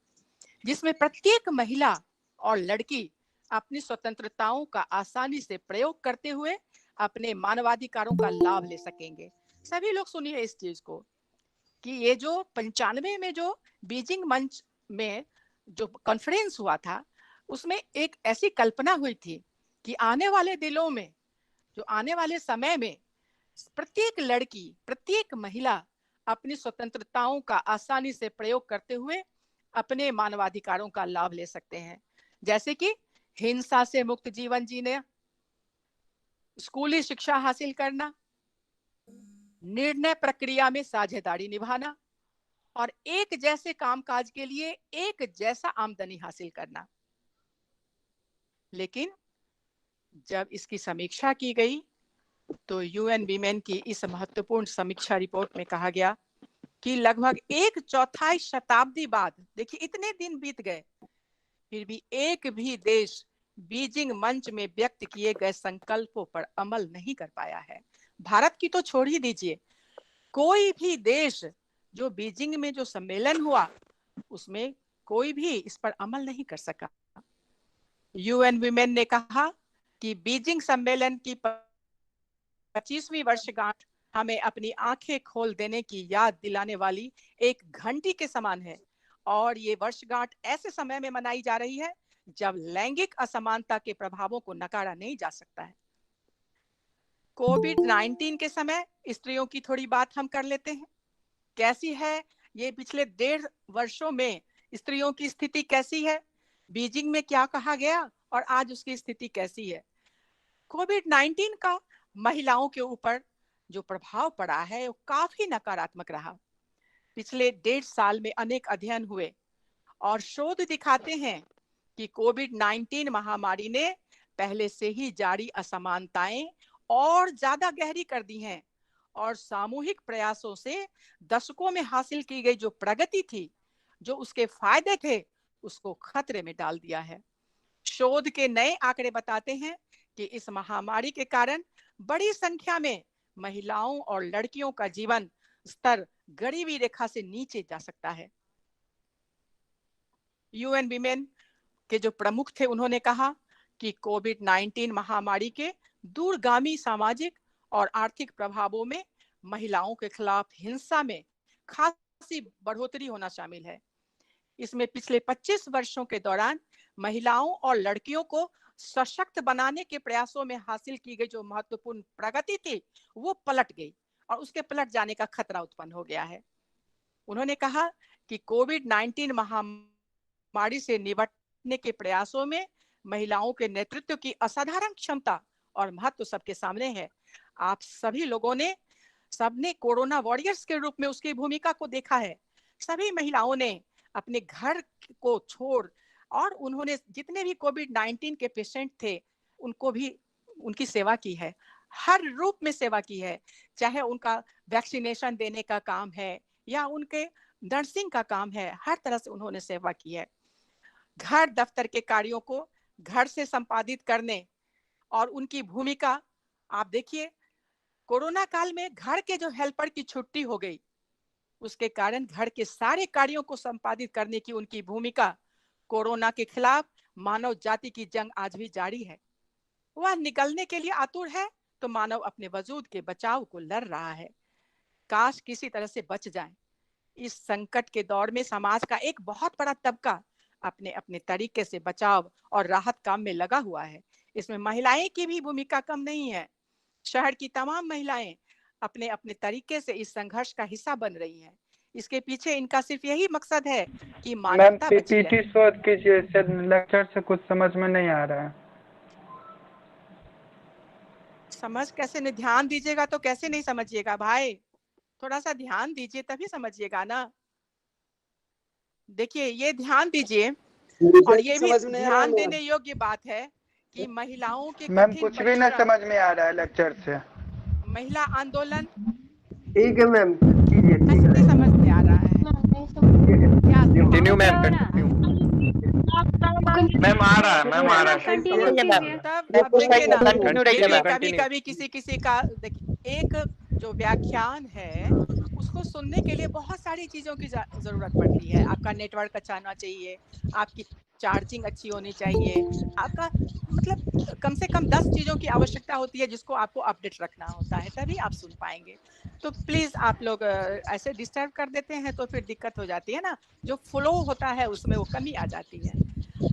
जिसमें प्रत्येक महिला और लड़की अपनी स्वतंत्रताओं का आसानी से प्रयोग करते हुए अपने मानवाधिकारों का लाभ ले सकेंगे। सभी लोग सुनिए इस चीज को कि ये जो 95 में जो बीजिंग मंच में जो कॉन्फ्रेंस हुआ था, उसमें एक ऐसी कल्पना हुई थी कि आने वाले दिनों में, जो आने वाले समय में प्रत्येक लड़की, प्रत्येक महिला अपनी स्वतंत्रताओं का आसानी से प्रयोग करते हुए अपने मानवाधिकारों का लाभ ले सकते हैं, जैसे कि हिंसा से मुक्त जीवन जीने, स्कूली शिक्षा हासिल करना, निर्णय प्रक्रिया में साझेदारी निभाना और एक जैसे कामकाज के लिए एक जैसा आमदनी हासिल करना। लेकिन जब इसकी समीक्षा की गई तो यूएन वीमेन की इस महत्वपूर्ण समीक्षा रिपोर्ट में कहा गया कि लगभग 1/4 शताब्दी बाद, देखिए इतने दिन बीत गए, फिर भी एक भी देश बीजिंग मंच में व्यक्त किए गए संकल्पों पर अमल नहीं कर पाया है। भारत की तो छोड़ ही दीजिए, कोई भी देश जो बीजिंग में जो सम्मेलन हुआ उसमें कोई भी इस पर अमल नहीं कर सका। यूएन वीमेन ने कहा कि बीजिंग सम्मेलन की 25वीं वर्षगांठ हमें अपनी आंखें खोल देने की याद दिलाने वाली एक घंटी के समान है और ये वर्षगांठ ऐसे समय में मनाई जा रही है जब लैंगिक असमानता के प्रभावों को नकारा नहीं जा सकता है। कोविड-19 के समय स्त्रियों की थोड़ी बात हम कर लेते हैं। कैसी है ये पिछले 1.5 वर्षों में स्त्रियों की स्थिति कैसी है, बीजिंग में क्या कहा गया और आज उसकी स्थिति कैसी है। कोविड-19 का महिलाओं के ऊपर जो प्रभाव पड़ा है वो काफी नकारात्मक रहा। पिछले 1.5 साल में अनेक अध्ययन हुए और शोध दिखाते हैं कि कोविड-19 महामारी ने पहले से ही जारी असमानताएं और ज्यादा गहरी कर दी हैं और सामूहिक प्रयासों से दशकों में हासिल की गई जो प्रगति थी, जो उसके फायदे थे, उसको खतरे में डाल दिया है। शोध के नए आंकड़े बताते हैं कि इस महामारी के कारण बड़ी संख्या में महिलाओं और लड़कियों का जीवन स्तर गरीबी रेखा से नीचे जा सकता है। यूएन वीमेन के जो प्रमुख थे उन्होंने कहा कि कोविड-19 महामारी के दूरगामी सामाजिक और आर्थिक प्रभावों में महिलाओं के खिलाफ हिंसा में खासी बढ़ोतरी होना शामिल है। इसमें पिछले 25 वर्षों के दौरान महिलाओं और लड़कियों को सशक्त बनाने के प्रयासों में हासिल की गई जो महत्वपूर्ण प्रगति थी वो पलट गई और उसके पलट जाने का खतरा उत्पन्न हो गया है। उन्होंने कहा कि कोविड-19 महामारी से निपटने के प्रयासों में महिलाओं के नेतृत्व की असाधारण क्षमता और महत्व सबके सामने है। आप सभी लोगों ने सबने कोरोना वॉरियर्स के रूप में उसकी भूमिका को देखा है। सभी महिलाओं ने अपने घर को छोड़ और उन्होंने जितने भी कोविड-19 के पेशेंट थे उनको भी उनकी सेवा की है, हर रूप में सेवा की है, चाहे उनका वैक्सीनेशन देने का काम है या उनके नर्सिंग का काम है, हर तरह से उन्होंने सेवा की है। घर दफ्तर के कार्यों को घर से संपादित करने और उनकी भूमिका आप देखिए, कोरोना काल में घर के जो हेल्पर की छुट्टी हो गई उसके कारण घर के सारे कार्यों को संपादित करने की उनकी भूमिका कोरोना के खिलाफ मानव जाति की जंग आज भी जारी है। वह निकलने के लिए आतुर है तो मानव अपने वजूद के बचाव को लड़ रहा है। काश किसी तरह से बच जाए। इस संकट के दौर में समाज का एक बहुत बड़ा तबका अपने अपने तरीके से बचाव और राहत काम में लगा हुआ है। इसमें महिलाएं की भी भूमिका कम नहीं है। शहर की तमाम महिलाएं अपने अपने तरीके से इस संघर्ष का हिस्सा बन रही हैं। इसके पीछे इनका सिर्फ यही मकसद है कि मानवता बची रहे। पीपीटी शोध कीजिए, लेक्चर से कुछ समझ में नहीं आ रहा है। समझ कैसे नहीं, ध्यान दीजिएगा तो कैसे नहीं समझिएगा भाई, थोड़ा सा ध्यान दीजिए तभी समझिएगा ना। देखिए ये ध्यान दीजिए और ये भी ध्यान देने योग्य बात है कि महिलाओं के मैम कुछ भी नहीं समझ में आ रहा है लेक्चर से। महिला आंदोलन ठीक है मैम, कैसे समझ में आ रहा है? कंटिन्यू मैम, मैम आ रहा है, मैम आ रहा है। तब देखिए ना, कभी किसी का देखिए, एक जो व्याख्यान है उसको सुनने के लिए बहुत सारी चीजों की जरूरत पड़ती है। आपका नेटवर्क अच्छा होना चाहिए, आपकी चार्जिंग अच्छी होनी चाहिए, आपका मतलब कम से कम 10 चीजों की आवश्यकता होती है जिसको आपको अपडेट रखना होता है, तभी आप सुन पाएंगे। तो प्लीज आप लोग ऐसे डिस्टर्ब कर देते हैं तो फिर दिक्कत हो जाती है ना, जो फ्लो होता है उसमें वो कमी आ जाती है।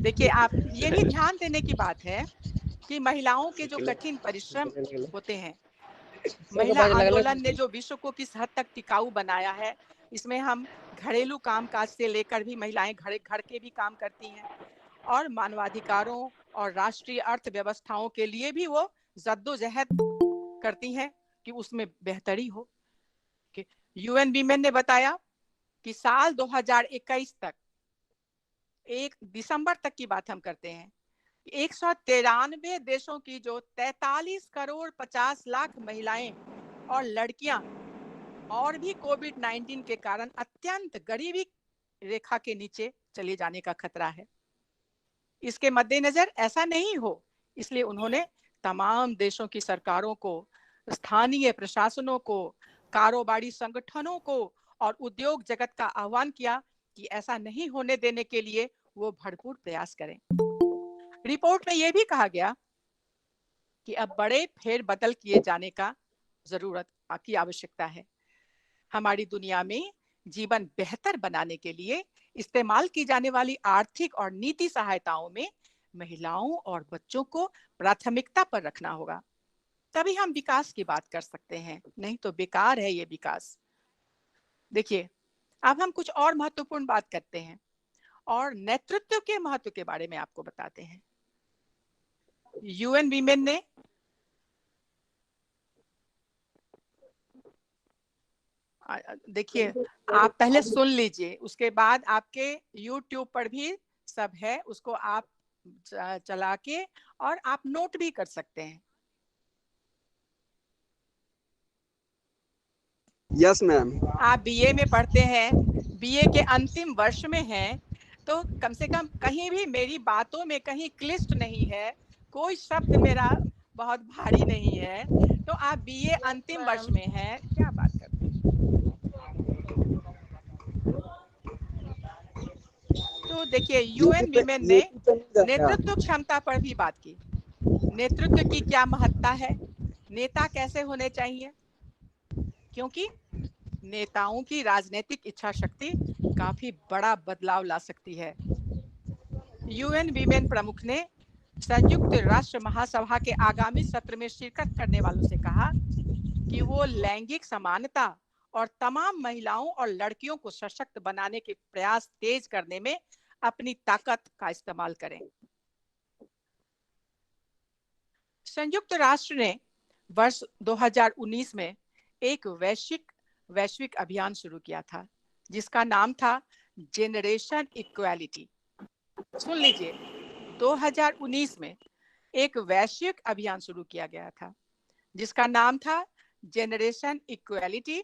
देखिए आप ये भी ध्यान देने की बात है कि महिलाओं के जो कठिन परिश्रम होते हैं महिला आंदोलन ने जो विश्व को किस हद तक टिकाऊ बनाया है, इसमें हम घरेलू कामकाज से लेकर भी महिलाएं घर के भी काम करती हैं और मानवाधिकारों और राष्ट्रीय अर्थव्यवस्थाओं के लिए भी वो जद्दोजहद करती हैं कि उसमें बेहतरी हो। यूएन वीमेन ने बताया कि साल 2021 तक, 1 दिसंबर तक की बात हम करते हैं, 193 देशों की जो 43 करोड़ 50 लाख महिलाएं और लड़कियां और भी कोविड-19 के कारण अत्यंत गरीबी रेखा के नीचे चले जाने का खतरा है। इसके मद्देनजर ऐसा नहीं हो, इसलिए उन्होंने तमाम देशों की सरकारों को, स्थानीय प्रशासनों को, कारोबारी संगठनों को और उद्योग जगत का आह्वान किया कि ऐसा नहीं होने देने के लिए वो भरपूर प्रयास करें। रिपोर्ट में यह भी कहा गया कि अब बड़े फेरबदल किए जाने का जरूरत की आवश्यकता है। हमारी दुनिया में जीवन बेहतर बनाने के लिए इस्तेमाल की जाने वाली आर्थिक और नीति सहायताओं में महिलाओं और बच्चों को प्राथमिकता पर रखना होगा, तभी हम विकास की बात कर सकते हैं, नहीं तो बेकार है ये विकास। देखिए, अब हम कुछ और महत्वपूर्ण बात करते हैं और नेतृत्व के महत्व के बारे में आपको बताते हैं। यूएन वीमेन ने देखिए, आप पहले सुन लीजिए, उसके बाद आपके YouTube पर भी सब है, उसको आप चला के और आप नोट भी कर सकते हैं। Yes ma'am. आप बीए में पढ़ते हैं, बीए के अंतिम वर्ष में हैं, तो कम से कम कहीं भी मेरी बातों में कहीं क्लिष्ट नहीं है, कोई शब्द मेरा बहुत भारी नहीं है, तो आप बीए अंतिम वर्ष में हैं, क्या बात करते हैं। तो देखिए, यूएन वीमेन ने नेतृत्व क्षमता पर भी बात की। नेतृत्व की क्या महत्ता है, नेता कैसे होने चाहिए, क्योंकि नेताओं की राजनीतिक इच्छा शक्ति काफी बड़ा बदलाव ला सकती है। यूएन वीमेन प्रमुख ने संयुक्त राष्ट्र महासभा के आगामी सत्र में शिरकत करने वालों से कहा कि वो लैंगिक समानता और तमाम महिलाओं और लड़कियों को सशक्त बनाने के प्रयास तेज करने में अपनी ताकत का इस्तेमाल करें। संयुक्त राष्ट्र ने वर्ष 2019 में एक वैश्विक अभियान शुरू किया था, जिसका नाम था जेनरेशन इक्वालिटी। सुन लीजिए, 2019 में एक वैश्विक अभियान शुरू किया गया था, जिसका नाम था generation equality,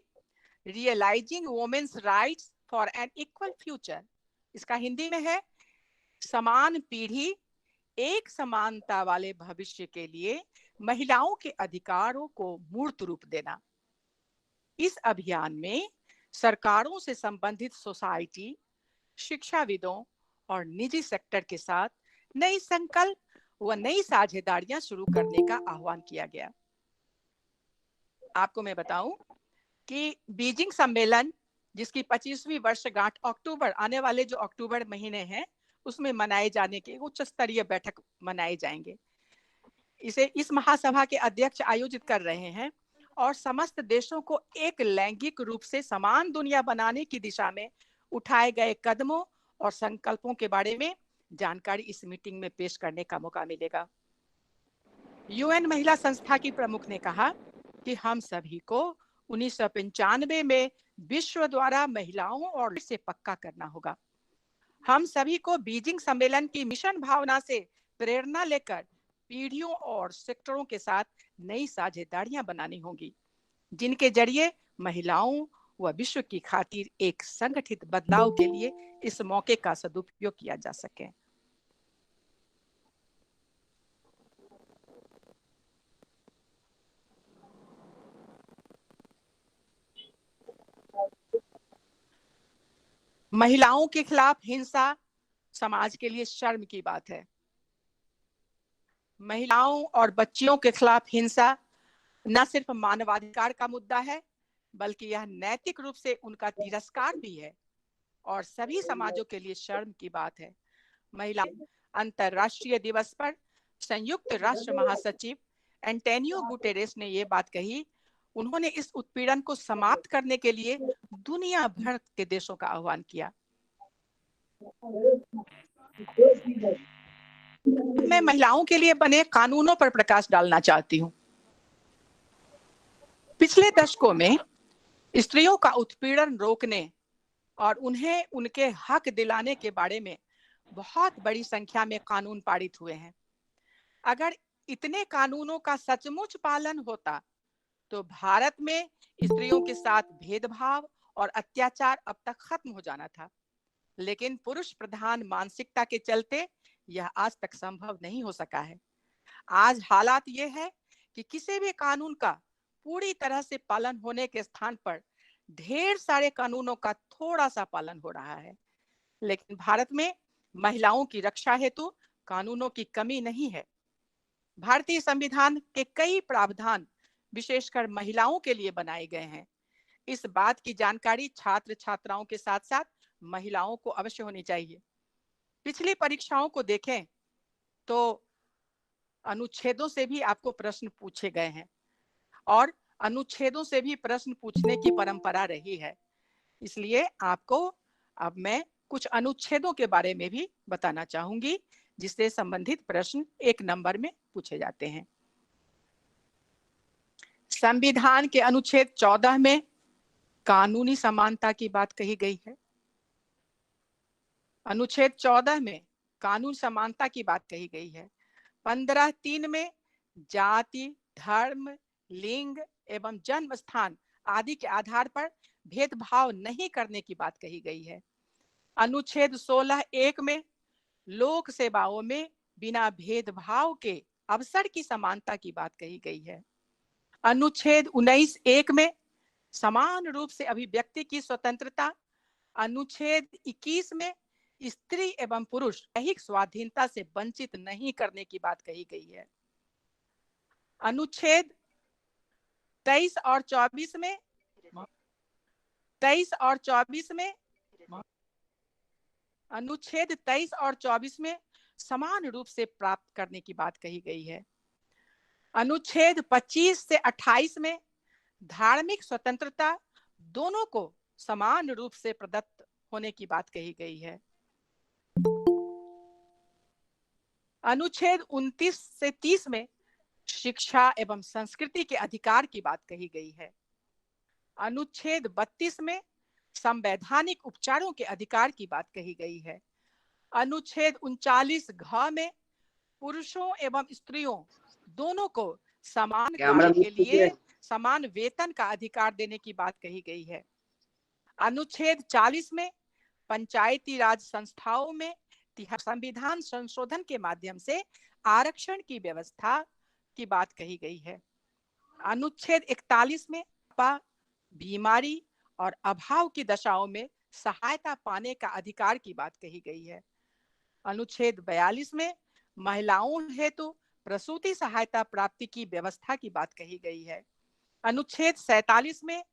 realising women's rights for an equal future. इसका हिंदी में है, समान पीढ़ी एक समानता वाले भविष्य के लिए महिलाओं के अधिकारों को मूर्त रूप देना। इस अभियान में सरकारों से संबंधित सोसाइटी, शिक्षाविदों और निजी सेक्टर के साथ नई संकल्प व नई साझेदारियां शुरू करने का आह्वान किया गया। आपको मैं बताऊं कि बीजिंग सम्मेलन, जिसकी 25वीं वर्षगांठ अक्टूबर, आने वाले जो अक्टूबर महीने हैं, उसमें मनाए जाने के उच्च स्तरीय बैठक मनाए जाएंगे। इस महासभा के अध्यक्ष आयोजित कर रहे हैं और समस्त देशों को एक लैंगिक रूप से समान दुनिया बनाने की दिशा में उठाए गए कदमों और संकल्पों के बारे में जानकारी इस मीटिंग में पेश करने का मौका मिलेगा। यूएन महिला संस्था की प्रमुख ने कहा कि हम सभी को 1995 में विश्व द्वारा महिलाओं और से पक्का करना होगा। हम सभी को बीजिंग सम्मेलन की मिशन भावना से प्रेरणा लेकर पीढ़ियों और सेक्टरों के साथ नई साझेदारियां बनानी होंगी, जिनके जरिए महिलाओं व विश्व की खातिर एक संगठित बदलाव के लिए इस मौके का सदुपयोग किया जा सके। महिलाओं के खिलाफ हिंसा समाज के लिए शर्म की बात है। महिलाओं और बच्चियों के खिलाफ हिंसा न सिर्फ मानवाधिकार का मुद्दा है, बल्कि यह नैतिक रूप से उनका तिरस्कार भी है और सभी समाजों के लिए शर्म की बात है। महिला अंतर्राष्ट्रीय दिवस पर संयुक्त राष्ट्र महासचिव एंटोनियो गुटेरेस ने ये बात कही उन्होंने इस उत्पीड़न को समाप्त करने के लिए दुनिया भर के देशों का आह्वान किया। मैं महिलाओं के लिए बने कानूनों पर प्रकाश डालना चाहती हूँ। पिछले दशकों में स्त्रियों का उत्पीड़न रोकने और उन्हें उनके हक दिलाने के बारे में बहुत बड़ी संख्या में कानून पारित हुए हैं। अगर इतने कानूनों का सचमुच पालन होता तो भारत में स्त्रियों के साथ भेदभाव और अत्याचार अब तक खत्म हो जाना था। लेकिन पुरुष प्रधान मानसिकता के चलते यह आज तक संभव नहीं हो सका है। आज हालात ये है कि किसी भी कानून का पूरी तरह से पालन होने के स्थान पर ढेर सारे कानूनों का थोड़ा सा पालन हो रहा है। लेकिन भारत में महिलाओं की रक्षा हेतु कानूनों की कमी नहीं है। भारतीय संविधान के कई प्रावधान विशेषकर महिलाओं के लिए बनाए गए हैं। इस बात की जानकारी छात्र छात्राओं के साथ साथ महिलाओं को अवश्य होनी चाहिए। पिछली परीक्षाओं को देखें तो अनुच्छेदों से भी आपको प्रश्न पूछे गए हैं और अनुच्छेदों से भी प्रश्न पूछने की परंपरा रही है। इसलिए आपको अब मैं कुछ अनुच्छेदों के बारे में भी बताना चाहूंगी जिससे संबंधित प्रश्न 1 नंबर में पूछे जाते हैं। संविधान के अनुच्छेद 14 में कानूनी समानता की बात कही गई है। अनुच्छेद 14 में कानून समानता की बात कही गई है। 15(3) में जाति, धर्म, लिंग एवं जन्म स्थान आदि के आधार पर भेदभाव नहीं करने की बात कही गई है। अनुच्छेद 16(1) में लोक सेवाओं में बिना भेदभाव के अवसर की समानता की बात कही गई है। अनुच्छेद 19(1) में समान रूप से अभिव्यक्ति की स्वतंत्रता। अनुच्छेद 21 में स्त्री एवं पुरुष दैहिक स्वाधीनता से वंचित नहीं करने की बात कही गई है। अनुच्छेद 23 और 24 में अनुच्छेद 23 और 24 में समान रूप से प्राप्त करने की बात कही गई है। अनुच्छेद 25 से 28 में धार्मिक स्वतंत्रता दोनों को समान रूप से प्रदत्त होने की बात कही गई है। अनुच्छेद 29 से 30 में शिक्षा एवं संस्कृति के अधिकार की बात कही गई है। अनुच्छेद 32 में संवैधानिक उपचारों के अधिकार की बात कही गई है। अनुच्छेद 39(घ) में पुरुषों एवं स्त्रियों दोनों को समान कार्य के लिए समान वेतन का अधिकार देने की बात कही गई है। अनुच्छेद 40 में पंचायती राज संस्थाओं में संविधान संशोधन के माध्यम से आरक्षण की व्यवस्था की बात कही गई है। अनुच्छेद 41 में बीमारी और अभाव की दशाओं में सहायता पाने का अधिकार की बात कही गई है। अनुच्छेद 42 में महिलाओं हेतु प्रसूति सहायता प्राप्ति की व्यवस्था की बात कही गई है। अनुच्छेद 47 में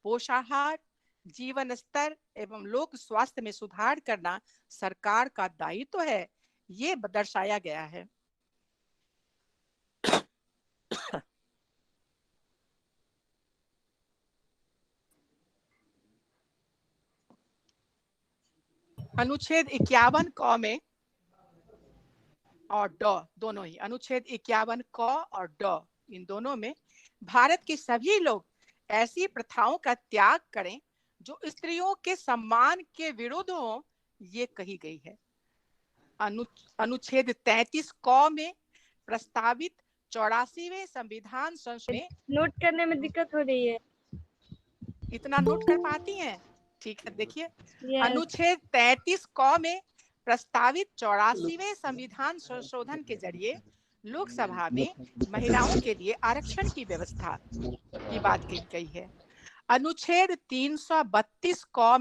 पोषाहार, जीवन स्तर एवं लोक स्वास्थ्य में सुधार करना सरकार का दायित्व है, ये दर्शाया गया है। अनुच्छेद 51 क में और ड दोनों ही, अनुच्छेद 51 क और ड इन दोनों में भारत के सभी लोग ऐसी प्रथाओं का त्याग करें जो स्त्रियों के सम्मान के विरुद्ध हो, ये कही गई है। अनुच्छेद 33 क में प्रस्तावित 84वें संविधान संशोधन नोट करने में दिक्कत हो रही है। इतना नोट कर पाती हैं? ठीक है, देखिए अनुच्छेद 33 क में प्रस्तावित 84वें संविधान संशोधन के जरिए लोकसभा में महिलाओं के लिए आरक्षण की व्यवस्था की बात की गई है। अनुच्छेद 332 क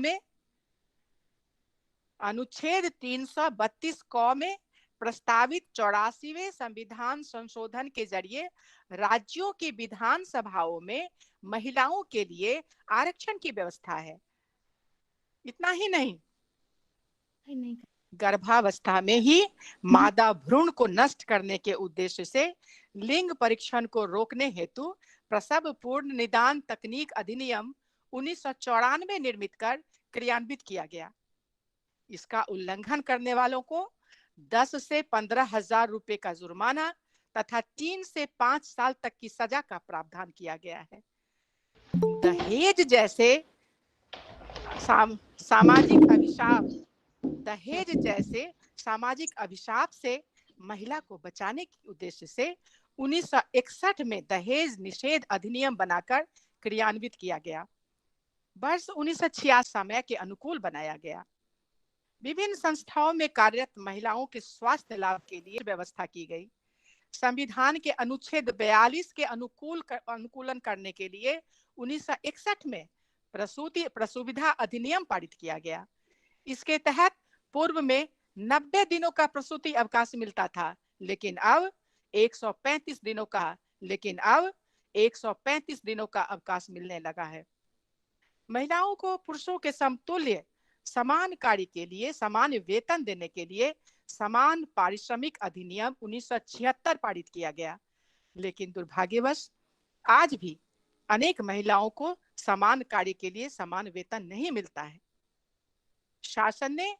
में प्रस्तावित 84वें संविधान संशोधन के जरिए राज्यों की विधानसभाओं में महिलाओं के लिए आरक्षण की व्यवस्था है। इतना ही नहीं, गर्भावस्था में ही मादा भ्रूण को नष्ट करने के उद्देश्य से लिंग परीक्षण को रोकने हेतु प्रसव पूर्ण निदान तकनीक अधिनियम 1994 निर्मित कर क्रियान्वित किया गया। इसका उल्लंघन करने वालों को 10 से 15,000 रुपए का जुर्माना तथा 3 से 5 साल तक की सजा का प्रावधान किया गया है। दहेज जैसे सामाजिक अभिशाप से महिला को बचाने के उद्देश्य से 1961 में दहेज निषेध अधिनियम बनाकर क्रियान्वित किया गया। वर्ष 1966 समय के अनुकूल बनाया गया। विभिन्न संस्थाओं में कार्यरत महिलाओं के स्वास्थ्य लाभ के लिए व्यवस्था की गई। संविधान के अनुच्छेद 42 के अनुकूलन करने के लिए 1961 में प्रसूतिधा अधिनियम पारित किया गया। इसके तहत पूर्व में 90 दिनों का प्रसूति अवकाश मिलता था, लेकिन अब 135 दिनों का अवकाश मिलने लगा है। महिलाओं को पुरुषों के समतुल्य समान कार्य के लिए समान वेतन देने के लिए समान पारिश्रमिक अधिनियम 1976 पारित किया गया, लेकिन दुर्भाग्यवश आज भी अनेक महिलाओं को समान कार्य के लिए समान वेतन नहीं मिलता है। शासन ने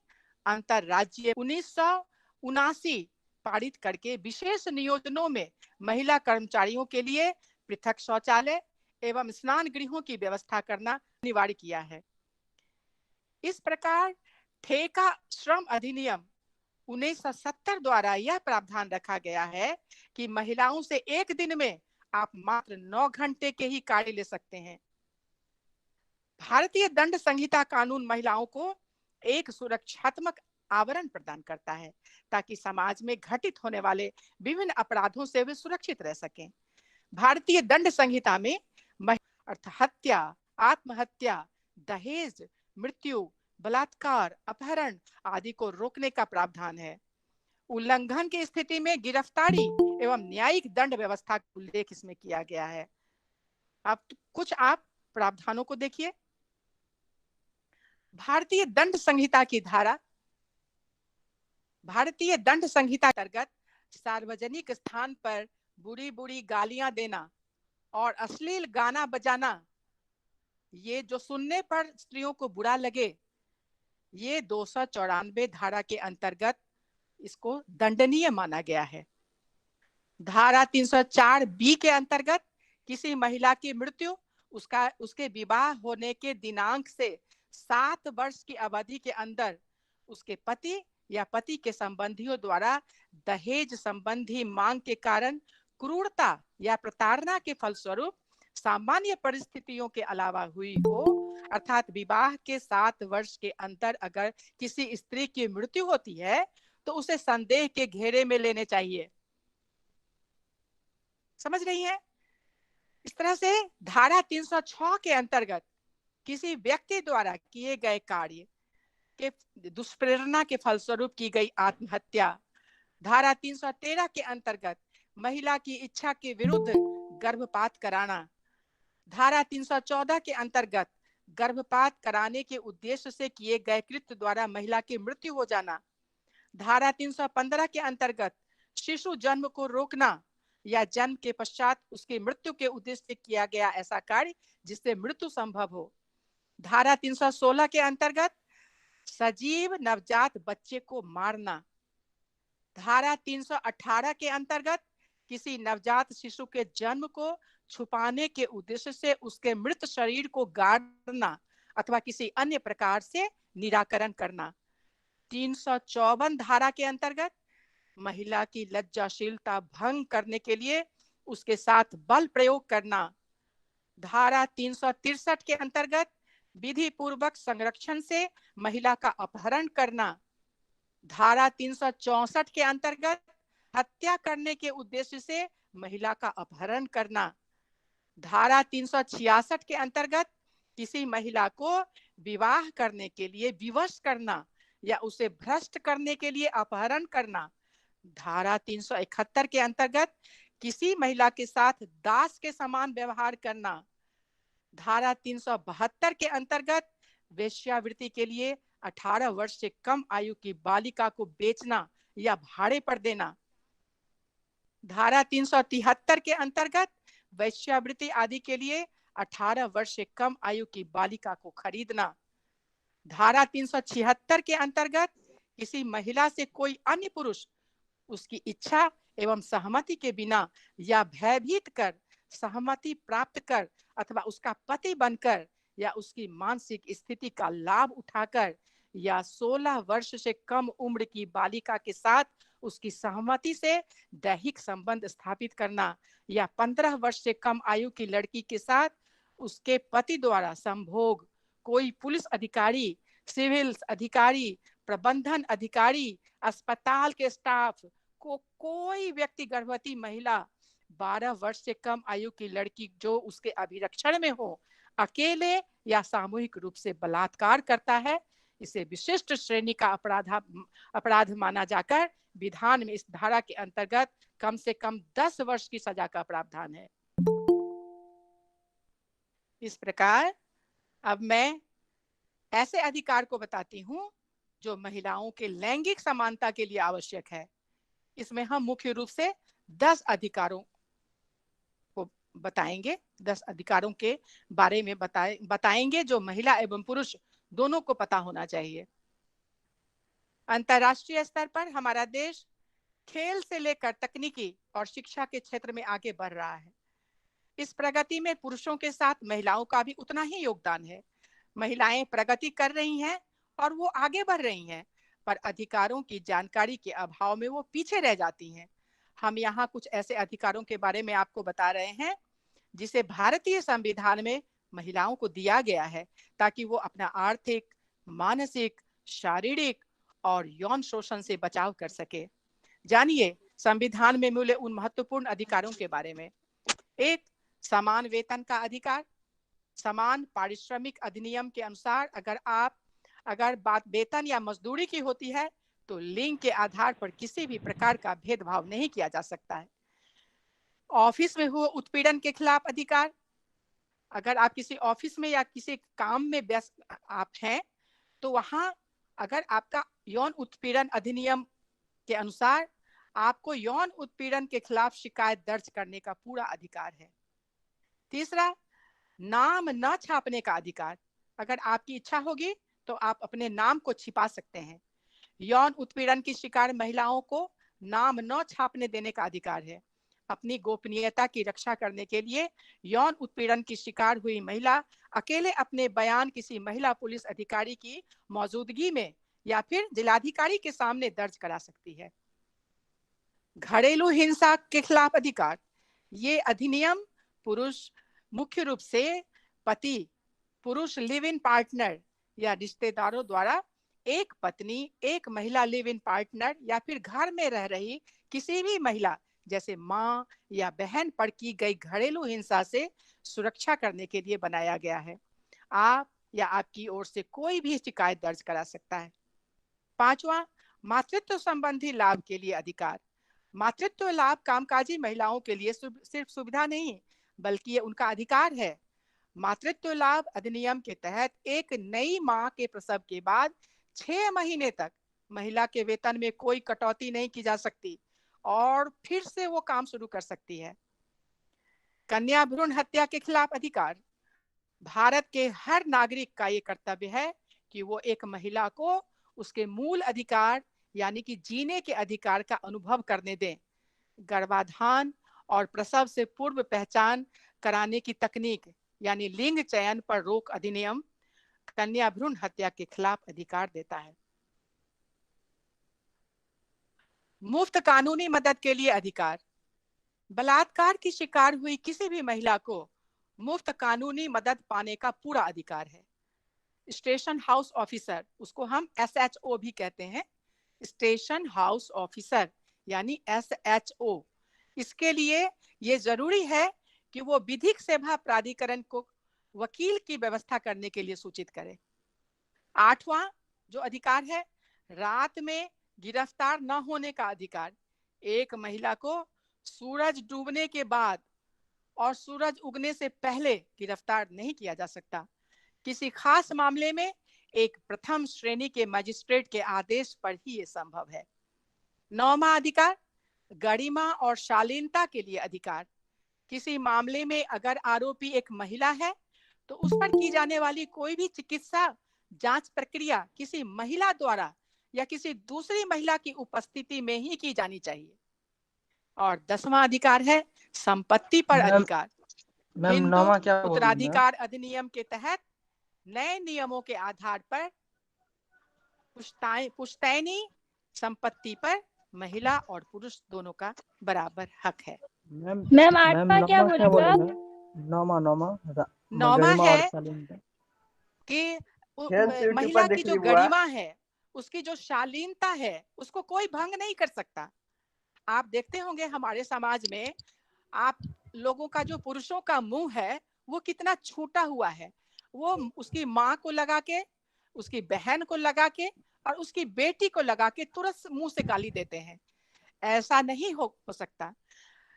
अंतरराज्यीय 1979 पारित करके विशेष नियोजनों में महिला कर्मचारियों के लिए पृथक शौचालय एवं स्नान गृहों की व्यवस्था करना अनिवार्य किया है। इस प्रकार ठेका श्रम अधिनियम 1970 द्वारा यह प्रावधान रखा गया है कि महिलाओं से एक दिन में आप मात्र 9 घंटे के ही कार्य ले सकते हैं। भारतीय दंड संहिता कानून महिलाओं को एक सुरक्षात्मक आवरण प्रदान करता है ताकि समाज में घटित होने वाले विभिन्न अपराधों से वे सुरक्षित रह सकें। भारतीय दंड संहिता में हत्या, आत्महत्या, दहेज, मृत्यु, बलात्कार, अपहरण आदि को रोकने का प्रावधान है। उल्लंघन की स्थिति में गिरफ्तारी एवं न्यायिक दंड व्यवस्था का उल्लेख इसमें किया गया है। अब कुछ आप प्रावधानों को देखिए। भारतीय दंड संहिता अंतर्गत सार्वजनिक स्थान पर बुरी बुरी गालियां देना और अश्लील गाना बजाना, ये जो सुनने पर स्त्रियों को बुरा लगे, ये 294 धारा के अंतर्गत इसको दंडनीय माना गया है। धारा 304 बी के अंतर्गत किसी महिला की मृत्यु उसके विवाह होने के दिनांक से 7 वर्ष की अवधि के अंदर उसके पति या पति के संबंधियों द्वारा दहेज संबंधी मांग के कारण क्रूरता या प्रताड़ना के फलस्वरूप सामान्य परिस्थितियों के अलावा हुई हो, अर्थात विवाह के 7 वर्ष के अंतर अगर किसी स्त्री की मृत्यु होती है तो उसे संदेह के घेरे में लेने चाहिए। समझ रही हैं? इस तरह से धारा 306 के अंतर्गत किसी व्यक्ति द्वारा किए गए कार्य के दुष्प्रेरणा के फलस्वरूप की गई आत्महत्या, धारा 313 के अंतर्गत महिला की इच्छा के विरुद्ध गर्भपात कराना, धारा 314 के अंतर्गत गर्भपात कराने के उद्देश्य से किए गए कृत्य द्वारा महिला की मृत्यु हो जाना, धारा 315 के अंतर्गत शिशु जन्म को रोकना या जन्म के पश्चात उसकी मृत्यु के उद्देश्य से किया गया ऐसा कार्य जिससे मृत्यु संभव हो, धारा 316 के अंतर्गत सजीव नवजात बच्चे को मारना, धारा 318 के अंतर्गत किसी नवजात शिशु के जन्म को छुपाने के उद्देश्य से उसके मृत शरीर को गाड़ना अथवा किसी अन्य प्रकार से निराकरण करना, 354 धारा के अंतर्गत महिला की लज्जाशीलता भंग करने के लिए उसके साथ बल प्रयोग करना, धारा 363 के अंतर्गत विधि पूर्वक संरक्षण से महिला का अपहरण करना, धारा 364 के अंतर्गत हत्या करने के उद्देश्य से महिला का अपहरण करना, धारा 366 के अंतर्गत किसी महिला को विवाह करने के लिए विवश करना या उसे भ्रष्ट करने के लिए अपहरण करना, धारा 371 के अंतर्गत किसी महिला के साथ दास के समान व्यवहार करना, धारा 372 के अंतर्गत वेश्यावृत्ति के लिए 18 वर्ष से कम आयु की बालिका को बेचना या भाड़े पर देना, धारा 373 के अंतर्गत वैश्यावृत्ति आदि के लिए 18 वर्ष से कम आयु की बालिका को खरीदना। धारा 376 के अंतर्गत किसी महिला से कोई अन्य पुरुष उसकी इच्छा एवं सहमति के बिना या भयभीत कर, सहमति प्राप्त कर अथवा उसका पति बनकर या उसकी मानसिक स्थिति का लाभ उठाकर या 16 वर्ष से कम उम्र की बालिका के साथ उसकी सहमति से दैहिक संबंध स्थापित करना या 15 वर्ष से कम आयु की लड़की के साथ उसके पति द्वारा संभोग कोई पुलिस अधिकारी, सिविल अधिकारी, प्रबंधन अधिकारी, अस्पताल के स्टाफ को कोई व्यक्ति गर्भवती महिला 12 वर्ष से कम आयु की लड़की जो उसके अभिरक्षण में हो अकेले या सामूहिक रूप से बलात्कार करता है, इसे विशिष्ट श्रेणी का अपराध माना जाकर विधान में इस धारा के अंतर्गत कम से कम 10 वर्ष की सजा का प्रावधान है। इस प्रकार अब मैं ऐसे अधिकार को बताती हूँ जो महिलाओं के लैंगिक समानता के लिए आवश्यक है। इसमें हम मुख्य रूप से 10 अधिकारों को बताएंगे, 10 अधिकारों के बारे में बताएंगे जो महिला एवं पुरुष दोनों को पता होना चाहिए। अंतर्राष्ट्रीय स्तर पर हमारा देश खेल से लेकर तकनीकी और शिक्षा के क्षेत्र में आगे बढ़ रहा है। इस प्रगति में पुरुषों के साथ महिलाओं का भी उतना ही योगदान है। महिलाएं प्रगति कर रही हैं और वो आगे बढ़ रही हैं, पर अधिकारों की जानकारी के अभाव में वो पीछे रह जाती हैं। हम यहाँ कुछ ऐसे अधिकारों के बारे में आपको बता रहे हैं जिसे भारतीय संविधान में महिलाओं को दिया गया है ताकि वो अपना आर्थिक, मानसिक, शारीरिक और यौन शोषण से बचाव कर सके। जानिए संविधान में मिले उन महत्वपूर्ण अधिकारों के बारे में। 1, समान वेतन का अधिकार। समान पारिश्रमिक अधिनियम के अनुसार अगर बात वेतन या मजदूरी की होती है तो लिंग के आधार पर किसी भी प्रकार का भेदभाव नहीं किया जा सकता है। ऑफिस में हुए उत्पीड़न के खिलाफ अधिकार। अगर आप किसी ऑफिस में या किसी काम में व्यस्त आप हैं तो वहां अगर आपका यौन उत्पीड़न अधिनियम के अनुसार आपको यौन उत्पीड़न के खिलाफ शिकायत दर्ज करने का पूरा अधिकार है। तीसरा, नाम न छापने का अधिकार। अगर आपकी इच्छा होगी तो आप अपने नाम को छिपा सकते हैं। यौन उत्पीड़न की शिकार महिलाओं को नाम न छापने देने का अधिकार है। अपनी गोपनीयता की रक्षा करने के लिए यौन उत्पीड़न की शिकार हुई महिला अकेले अपने बयान किसी महिला पुलिस अधिकारी की मौजूदगी में या फिर जिलाधिकारी के सामने दर्ज करा सकती है। घरेलू हिंसा के खिलाफ अधिकार। ये अधिनियम पुरुष, मुख्य रूप से पति, पुरुष लिव इन पार्टनर या रिश्तेदारों द्वारा एक पत्नी, एक महिला लिव इन पार्टनर या फिर घर में रह रही किसी भी महिला जैसे माँ या बहन पर की गई घरेलू हिंसा से सुरक्षा करने के लिए बनाया गया है। आप या आपकी ओर से कोई भी शिकायत दर्ज करा सकता है। 5वां, मातृत्व संबंधी लाभ के लिए अधिकार। मातृत्व लाभ कामकाजी महिलाओं के लिए सिर्फ सुविधा नहीं बल्कि ये उनका अधिकार है। मातृत्व लाभ अधिनियम के तहत एक नई मां के प्रसव के बाद 6 महीने तक महिला के वेतन में कोई कटौती नहीं की जा सकती और फिर से वो काम शुरू कर सकती है। कन्या भ्रूण हत्या के खिलाफ अधिकार। भारत के हर नागरिक का ये कर्तव्य है कि वो एक महिला को उसके मूल अधिकार यानी कि जीने के अधिकार का अनुभव करने दें। गर्भाधान और प्रसव से पूर्व पहचान कराने की तकनीक यानी लिंग चयन पर रोक अधिनियम कन्या भ्रूण हत्या के खिलाफ अधिकार देता है। मुफ्त कानूनी मदद के लिए अधिकार। बलात्कार की शिकार हुई किसी भी महिला को मुफ्त कानूनी मदद पाने का पूरा अधिकार है। स्टेशन हाउस ऑफिसर, उसको हम SHO भी कहते हैं, स्टेशन हाउस ऑफिसर यानी SHO, इसके लिए ये जरूरी है कि वो विधिक सेवा प्राधिकरण को वकील की व्यवस्था करने के लिए सूचित करे। 8वां जो अधिकार है, रात में गिरफ्तार न होने का अधिकार। एक महिला को सूरज डूबने के बाद और सूरज उगने से पहले गिरफ्तार नहीं किया जा सकता। किसी खास मामले में एक प्रथम श्रेणी के मजिस्ट्रेट के आदेश पर ही ये संभव है। 9वां अधिकार, गरिमा और शालीनता के लिए अधिकार। किसी मामले में अगर आरोपी एक महिला है तो उस पर की जाने वाली कोई भी चिकित्सा जांच प्रक्रिया किसी महिला द्वारा या किसी दूसरी महिला की उपस्थिति में ही की जानी चाहिए। और 10वां अधिकार है संपत्ति पर अधिकार। हिंदू उत्तराधिकार अधिनियम के तहत नए नियमों के आधार पर पुश्तैनी संपत्ति पर महिला और पुरुष दोनों का बराबर हक है। मैम 8वां क्या बोलेगा? 9वां है कि महिला की जो गरिमा है, उसकी जो शालीनता है, उसको कोई भंग नहीं कर सकता। आप देखते होंगे हमारे समाज में आप लोगों का जो पुरुषों का मुंह है वो कितना छूटा हुआ है। वो उसकी माँ को लगा के, उसकी बहन को लगा के और उसकी बेटी को लगा के तुरंत मुंह से गाली देते हैं। ऐसा नहीं हो सकता।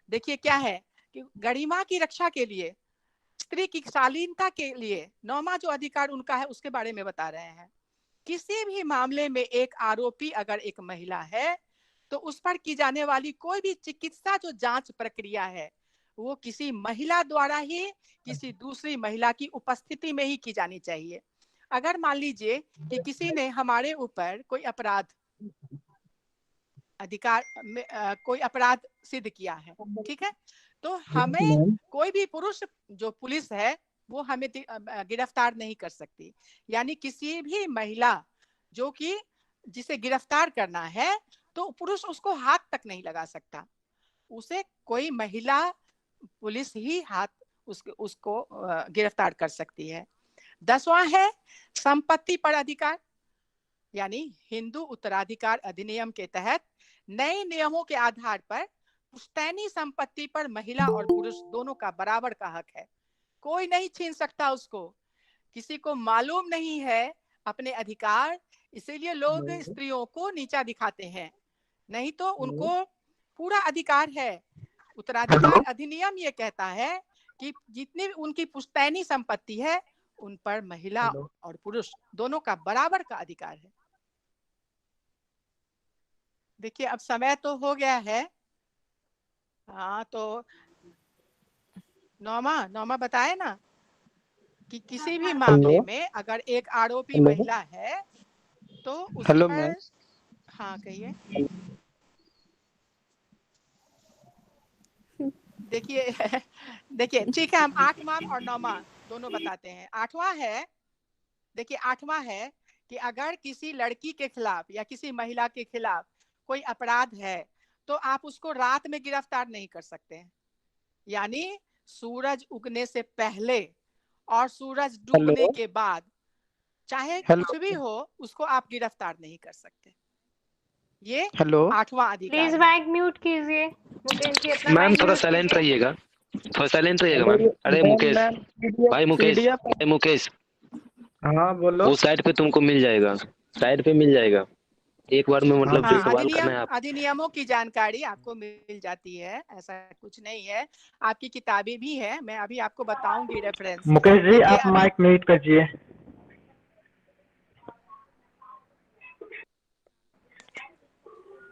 देखिए क्या है कि गरिमा की रक्षा के लिए, स्त्री की शालीनता के लिए 9वां जो अधिकार उनका है उसके बारे में बता रहे हैं। किसी भी मामले में एक आरोपी अगर एक महिला है तो उस पर की जाने वाली कोई भी चिकित्सा जो जांच प्रक्रिया है वो किसी महिला द्वारा ही किसी दूसरी महिला की उपस्थिति में ही की जानी चाहिए। अगर मान लीजिए कि किसी ने हमारे ऊपर कोई अपराध सिद्ध किया है, ठीक है, तो हमें कोई भी पुरुष जो पुलिस है वो हमें गिरफ्तार नहीं कर सकती। यानी किसी भी महिला जो कि जिसे गिरफ्तार करना है तो पुरुष उसको हाथ तक नहीं लगा सकता, उसे कोई महिला पुलिस ही हाथ उसको गिरफ्तार कर सकती है। 10वां है संपत्ति पर अधिकार। यानी हिंदू उत्तराधिकार अधिनियम के तहत नए नियमों के आधार पर पुश्तैनी संपत्ति पर महिला और पुरुष दोनों का बराबर का हक है। कोई नहीं छीन सकता उसको। किसी को मालूम नहीं है अपने अधिकार, इसीलिए लोग स्त्रियों को नीचा दिखाते हैं, नहीं तो उनको पूरा अधिकार है। उत्तराधिकार अधिनियम ये कहता है कि जितनी उनकी पुश्तैनी संपत्ति है उन पर महिला और पुरुष दोनों का बराबर का अधिकार है। देखिए अब समय तो हो गया है। हाँ, तो 9वां बताए ना कि किसी भी मामले में अगर एक आरोपी महिला है तो उस पर, हाँ कहिए। देखिए ठीक है, हम 8वां और 9वां दोनों बताते हैं। 8वां है, देखिए 8वां है कि अगर किसी लड़की के खिलाफ या किसी महिला के खिलाफ कोई अपराध है तो आप उसको रात में गिरफ्तार नहीं कर सकते हैं। यानी सूरज उगने से पहले और सूरज डूबने के बाद चाहे कुछ भी हो उसको आप गिरफ्तार नहीं कर सकते। ये 8वां अधिकार। प्लीज माइक म्यूट कीजिए। मुकेश जी अपना मैम थोड़ा साइलेंट रहिएगा, थोड़ा साइलेंट रहिएगा मैम। अरे मुकेश भाई, मुकेश हाँ बोलो। वो साइड पे तुमको मिल जाएगा, साइड पे मिल जाएगा। एक बार में मतलब जो सवाल करना है आप। अधिनियमों की जानकारी आपको मिल जाती है, ऐसा कुछ नहीं है। आपकी किताबें भी है, मैं अभी आपको बताऊंगी रेफरेंस। मुकेश जी आप माइक म्यूट कीजिए।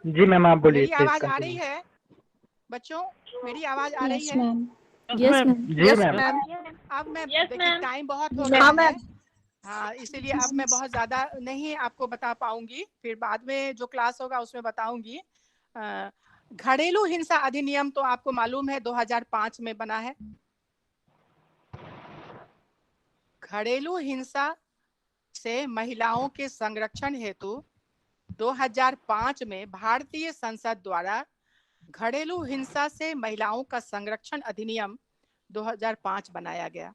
जी मैम आप बोलिए। मेरी आवाज आ रही है बच्चों? मेरी आवाज आ रही है? जी मैम। अब मैं देखिए टाइम बहुत हो गया है, हाँ, इसीलिए अब मैं बहुत ज्यादा नहीं आपको बता पाऊंगी, फिर बाद में जो क्लास होगा उसमें बताऊंगी। घरेलू हिंसा अधिनियम तो आपको मालूम है 2005 में बना है। घरेलू हिंसा से महिलाओं के संरक्षण हेतु 2005 में भारतीय संसद द्वारा घरेलू हिंसा से महिलाओं का संरक्षण अधिनियम 2005 बनाया गया।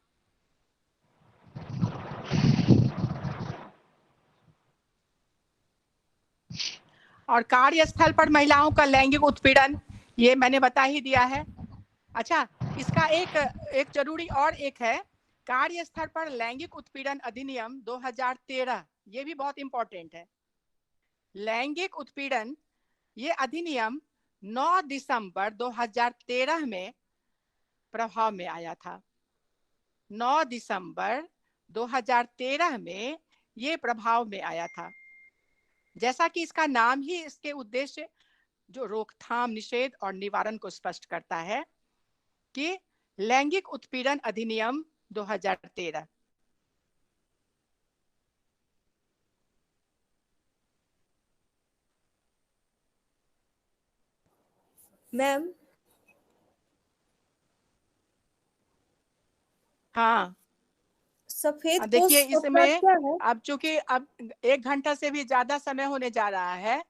और कार्यस्थल पर महिलाओं का लैंगिक उत्पीड़न, ये मैंने बता ही दिया है। अच्छा, इसका एक जरूरी और एक है कार्यस्थल पर लैंगिक उत्पीड़न अधिनियम 2013, ये भी बहुत इंपॉर्टेंट है। लैंगिक उत्पीड़न ये अधिनियम 9 दिसंबर 2013 में प्रभाव में आया था। 9 दिसंबर 2013 में ये प्रभाव में आया था। जैसा कि इसका नाम ही इसके उद्देश्य जो रोकथाम, निषेध और निवारण को स्पष्ट करता है कि लैंगिक उत्पीड़न अधिनियम 2013। मैम हाँ सफेद देखिए पोस्ट अपराध इसमें क्या है? अब चूंकि अब 1 घंटा से भी ज्यादा समय होने जा रहा है।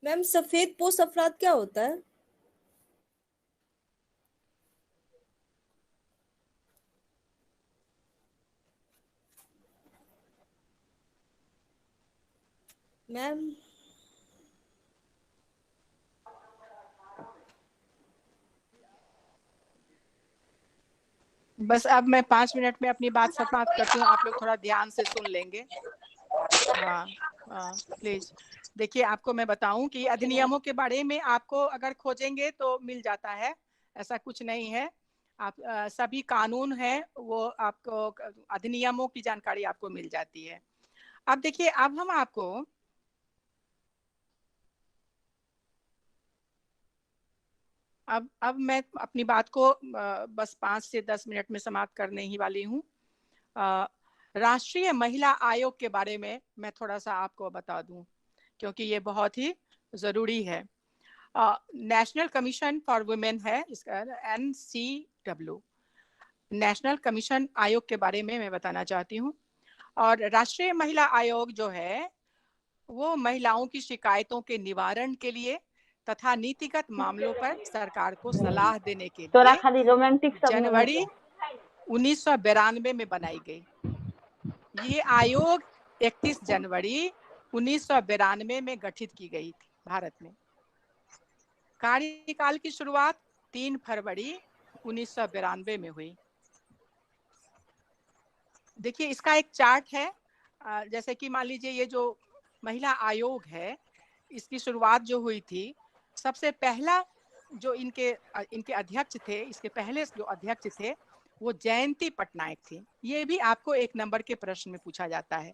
मैम सफेद पोस्ट अपराध क्या होता है? मैम बस अब मैं 5 मिनट में अपनी बात समाप्त करती हूँ, आप लोग थोड़ा ध्यान से सुन लेंगे। हाँ हाँ प्लीज। देखिए आपको मैं बताऊं कि अधिनियमों के बारे में आपको अगर खोजेंगे तो मिल जाता है, ऐसा कुछ नहीं है। आप सभी कानून है वो आपको अधिनियमों की जानकारी आपको मिल जाती है। अब देखिए अब हम आपको अब मैं अपनी बात को बस 5 से 10 मिनट में समाप्त करने ही वाली हूँ। राष्ट्रीय महिला आयोग के बारे में मैं थोड़ा सा आपको बता दूं क्योंकि ये बहुत ही जरूरी है। नेशनल कमीशन फॉर वुमेन है इसका, NCW, नेशनल कमीशन आयोग के बारे में मैं बताना चाहती हूँ। और राष्ट्रीय महिला आयोग जो है वो महिलाओं की शिकायतों के निवारण के लिए तथा नीतिगत मामलों पर सरकार को सलाह देने के लिए खाली रोमांटिक जनवरी 1992 में बनाई गई। ये आयोग 31 जनवरी 1992 में गठित की गई थी भारत में। कार्यकाल की शुरुआत 3 फरवरी 1992 में हुई। देखिए इसका एक चार्ट है, जैसे कि मान लीजिए ये जो महिला आयोग है इसकी शुरुआत जो हुई थी, सबसे पहला जो इनके अध्यक्ष थे, इसके पहले जो अध्यक्ष थे वो जयंती पटनायक थी। ये भी आपको 1 नंबर के प्रश्न में पूछा जाता है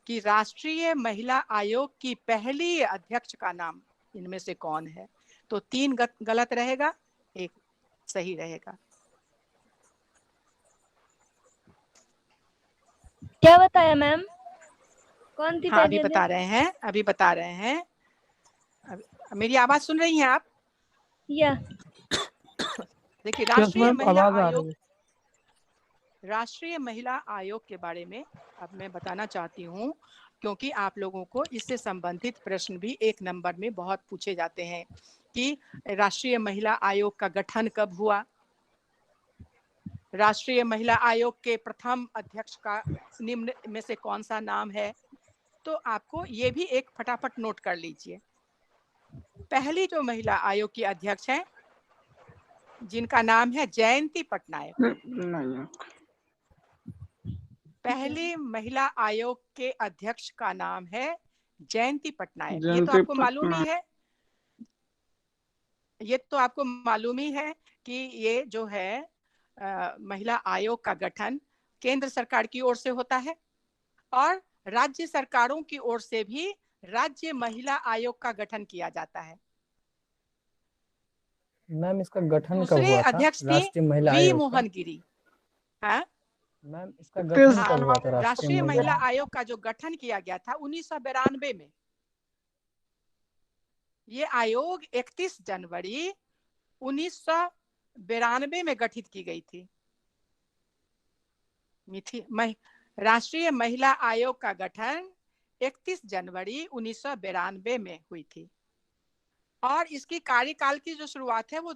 कि राष्ट्रीय महिला आयोग की पहली अध्यक्ष का नाम इनमें से कौन है। तो 3 गलत रहेगा, 1 सही रहेगा। क्या बताया मैम? कौन थी हाँ अभी पहले? बता रहे हैं। मेरी आवाज सुन रही हैं आप? या देखिए राष्ट्रीय महिला आयोग के बारे में अब मैं बताना चाहती हूँ क्योंकि आप लोगों को इससे संबंधित प्रश्न भी 1 नंबर में बहुत पूछे जाते हैं कि राष्ट्रीय महिला आयोग का गठन कब हुआ, राष्ट्रीय महिला आयोग के प्रथम अध्यक्ष का निम्न में से कौन सा नाम है। तो आपको ये भी एक फटाफट नोट कर लीजिए। पहली जो महिला आयोग की अध्यक्ष हैं जिनका नाम है जयंती पटनायक। पहली महिला आयोग के अध्यक्ष का नाम है जयंती पटनायक। ये तो आपको मालूम ही है, ये तो आपको मालूम ही है कि ये जो है महिला आयोग का गठन केंद्र सरकार की ओर से होता है और राज्य सरकारों की ओर से भी राज्य महिला आयोग का गठन किया जाता है। मैम इसका गठन कब दूसरे हुआ था? अध्यक्ष थी राष्ट्रीय महिला वी आयोग मोहन गिरी। हाँ मैम इसका गठन कब हुआ था? राष्ट्रीय महिला आयोग का जो गठन किया गया था 1992 में। ये आयोग 31 जनवरी 1992 में गठित की गई थी। राष्ट्रीय महिला आयोग का गठन 31 जनवरी 1992 में हुई थी और इसकी कार्यकाल की जो शुरुआत है वो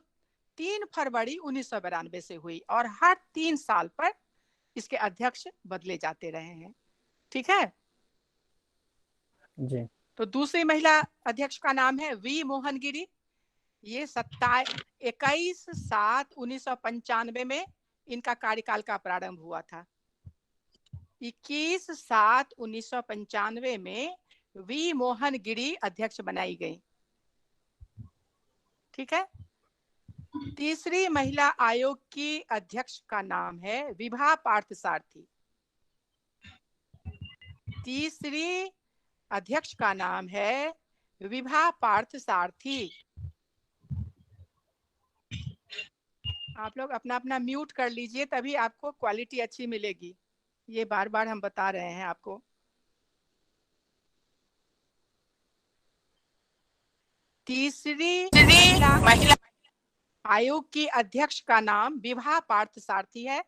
3 फरवरी 1992 से हुई और हर 3 साल पर इसके अध्यक्ष बदले जाते रहे हैं। ठीक है जी। तो दूसरी महिला अध्यक्ष का नाम है वी मोहन गिरी। ये 21/7/1995 में इनका कार्यकाल का प्रारंभ हुआ था। 21/7/1995 में वी मोहन गिरी अध्यक्ष बनाई गई। ठीक है। तीसरी महिला आयोग की अध्यक्ष का नाम है विभा पार्थसारथी। तीसरी अध्यक्ष का नाम है विभा पार्थसारथी। आप लोग अपना अपना म्यूट कर लीजिए, तभी आपको क्वालिटी अच्छी मिलेगी। ये बार बार हम बता रहे हैं आपको। तीसरी महिला आयोग की अध्यक्ष का नाम विभा पार्थसारथी है।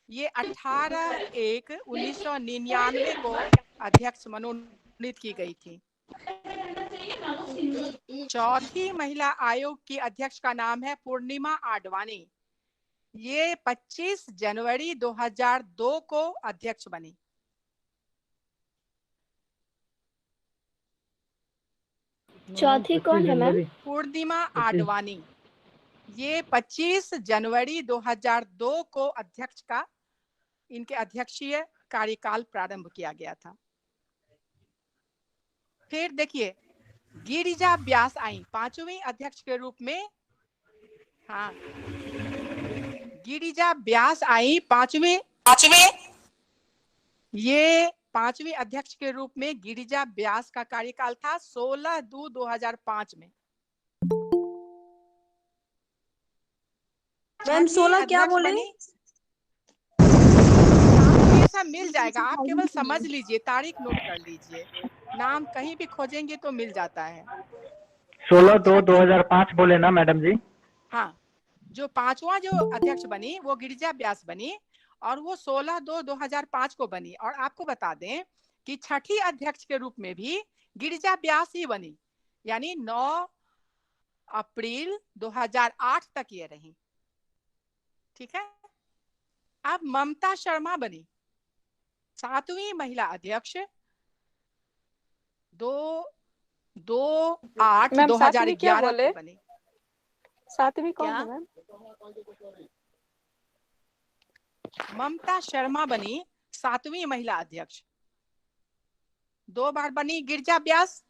ये 18/1/1999 को अध्यक्ष मनोनीत की गई थी। चौथी महिला आयोग की अध्यक्ष का नाम है पूर्णिमा आडवाणी। ये 25 जनवरी 2002 को अध्यक्ष बनी। चौथी कौन है मैम? पूर्णिमा आडवाणी। ये 25 जनवरी 2002 को इनके अध्यक्षीय कार्यकाल प्रारंभ किया गया था। फिर देखिए, गिरिजा व्यास आई 5वीं अध्यक्ष के रूप में। हाँ, गिरिजा व्यास आई 5वीं। ये 5वीं अध्यक्ष के रूप में गिरिजा व्यास का कार्यकाल था 16/2/2005 में। मैम 16 क्या बोले? ऐसा मिल जाएगा, आप केवल समझ लीजिए, तारीख नोट कर लीजिए। नाम कहीं भी खोजेंगे तो मिल जाता है। 16/2/2005 बोले ना मैडम जी? हाँ, जो 5वां जो अध्यक्ष बनी वो गिरिजा व्यास बनी, और वो 16/2/2005 को बनी। और आपको बता दें कि छठी अध्यक्ष के रूप में भी गिरिजा व्यास ही बनी, यानी 9 अप्रैल 2008 तक ये रही। ठीक है। अब ममता शर्मा बनी 7वीं महिला अध्यक्ष 2/8/2011 को बनी। 7वीं कौन है मैम? ममता शर्मा बनी 7वीं महिला अध्यक्ष। 2 बार बनी गिरिजा व्यास,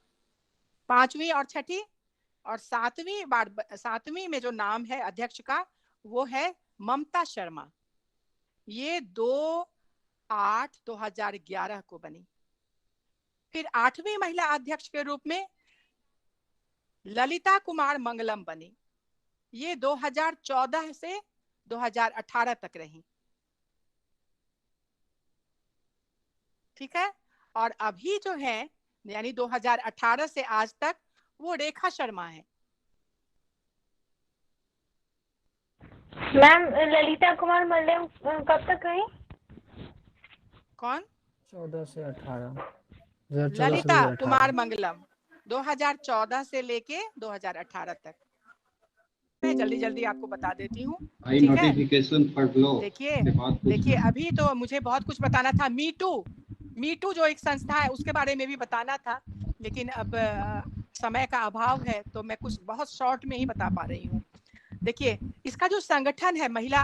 5वीं और छठी। और 7वीं में जो नाम है अध्यक्ष का वो है ममता शर्मा। ये 2/8/2011 को बनी। फिर 8वीं महिला अध्यक्ष के रूप में ललिता कुमार मंगलम बनी। ये 2014 से 2018 तक रही। ठीक है। और अभी जो है यानी 2018 से आज तक वो रेखा शर्मा है। मैम ललिता कुमार मंगलम कब तक रही? कौन? 14 से 18। ललिता कुमार मंगलम 2014 से लेके 2018 तक। मैं जल्दी जल्दी आपको बता देती हूँ। नोटिफिकेशन पढ़ लो। देखिए अभी तो मुझे बहुत कुछ बताना था। मीटू जो एक संस्था है उसके बारे में भी बताना था, लेकिन अब समय का अभाव है तो मैं कुछ बहुत शॉर्ट में ही बता पा रही हूँ। देखिए, इसका जो संगठन है महिला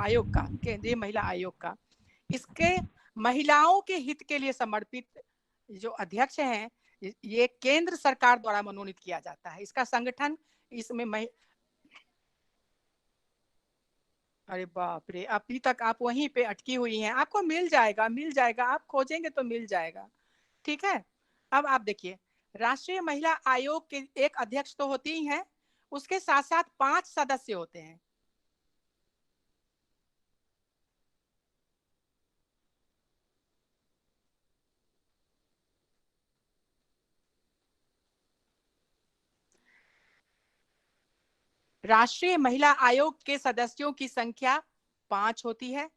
आयोग का, केंद्रीय महिला आयोग का, इसके महिलाओं के हित के लिए समर्पित जो अध्यक्ष हैं, ये केंद्र सरकार द्वारा मनोनीत किया जाता है। इसका संगठन, इसमें अरे बाप रे, अभी तक आप वहीं पे अटकी हुई हैं। आपको मिल जाएगा, आप खोजेंगे तो मिल जाएगा। ठीक है। अब आप देखिए, राष्ट्रीय महिला आयोग के एक अध्यक्ष तो होती ही है, उसके साथ साथ 5 सदस्य होते हैं। राष्ट्रीय महिला आयोग के सदस्यों की संख्या 5 होती है।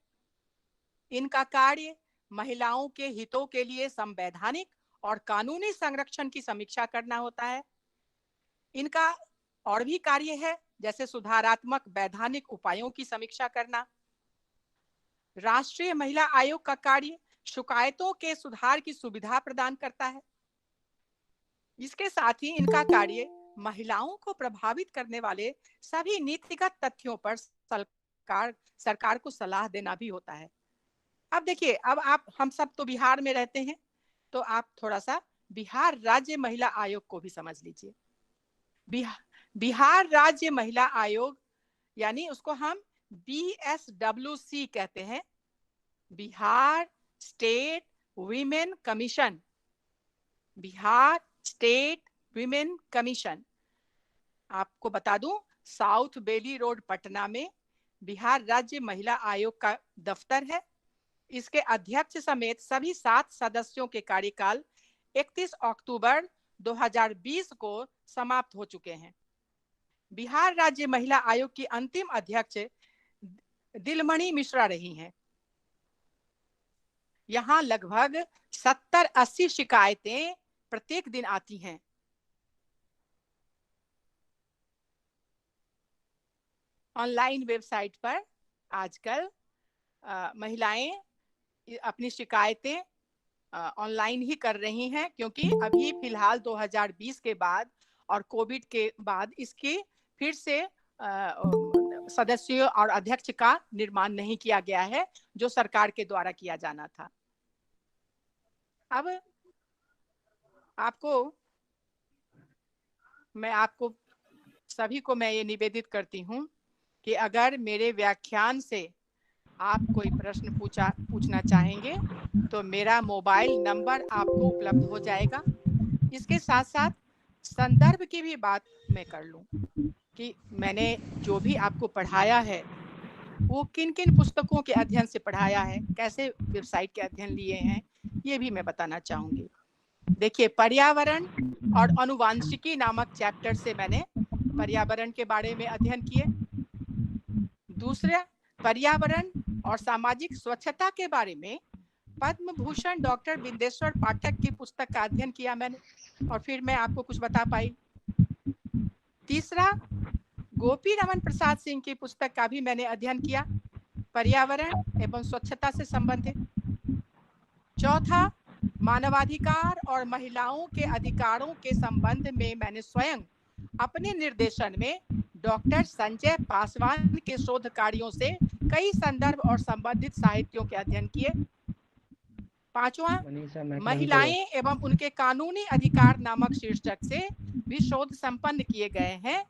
इनका कार्य महिलाओं के हितों के लिए संवैधानिक और कानूनी संरक्षण की समीक्षा करना होता है। इनका और भी कार्य है, जैसे सुधारात्मक वैधानिक उपायों की समीक्षा करना। राष्ट्रीय महिला आयोग का कार्य शिकायतों के सुधार की सुविधा प्रदान करता है। इसके साथ ही इनका कार्य महिलाओं को प्रभावित करने वाले सभी नीतिगत तथ्यों पर सरकार को सलाह देना भी होता है। अब देखिए, अब हम सब तो बिहार में रहते हैं, तो आप थोड़ा सा बिहार राज्य महिला आयोग को भी समझ लीजिए। बिहार राज्य महिला आयोग, यानी उसको हम BSWC कहते हैं, Bihar state women commission. Bihar state women commission, आपको बता दूं, साउथ बेली रोड पटना में बिहार राज्य महिला आयोग का दफ्तर है। इसके अध्यक्ष समेत सभी 7 सदस्यों के कार्यकाल 31 अक्टूबर 2020 को समाप्त हो चुके हैं। बिहार राज्य महिला आयोग की अंतिम अध्यक्ष दिलमणि मिश्रा रही हैं। यहाँ लगभग 70-80 शिकायतें प्रत्येक दिन आती हैं। ऑनलाइन वेबसाइट पर आजकल महिलाएं अपनी शिकायतें ऑनलाइन ही कर रही हैं, क्योंकि अभी फिलहाल 2020 के बाद और कोविड के बाद इसकी फिर से सदस्यों और अध्यक्ष का निर्माण नहीं किया गया है, जो सरकार के द्वारा किया जाना था। अब आपको सभी को मैं ये निवेदित करती हूँ कि अगर मेरे व्याख्यान से आप कोई प्रश्न पूछना चाहेंगे तो मेरा मोबाइल नंबर आपको उपलब्ध हो जाएगा। इसके साथ साथ संदर्भ की भी बात मैं कर लूं कि मैंने जो भी आपको पढ़ाया है वो किन किन पुस्तकों के अध्ययन से पढ़ाया है, कैसे वेबसाइट के अध्ययन लिए हैं, ये भी मैं बताना चाहूंगी। देखिए, पर्यावरण और अनुवांशिकी नामक चैप्टर से मैंने पर्यावरण के बारे में अध्ययन किए। दूसरा, पर्यावरण और सामाजिक स्वच्छता के बारे में पद्म भूषण डॉक्टर बिंदेश्वर पाठक की पुस्तक का अध्ययन किया मैंने, और फिर मैं आपको कुछ बता पाई। तीसरा, गोपी रमन प्रसाद सिंह की पुस्तक का भी मैंने अध्ययन किया, पर्यावरण एवं स्वच्छता से संबंधित। चौथा, मानवाधिकार और महिलाओं के अधिकारों के संबंध में मैंने स्वयं अपने निर्देशन में डॉक्टर संजय पासवान के शोध कार्यों से कई संदर्भ और संबंधित साहित्यों के अध्ययन किए। पांचवा, महिलाएं एवं उनके कानूनी अधिकार नामक शीर्षक से भी शोध संपन्न किए गए हैं।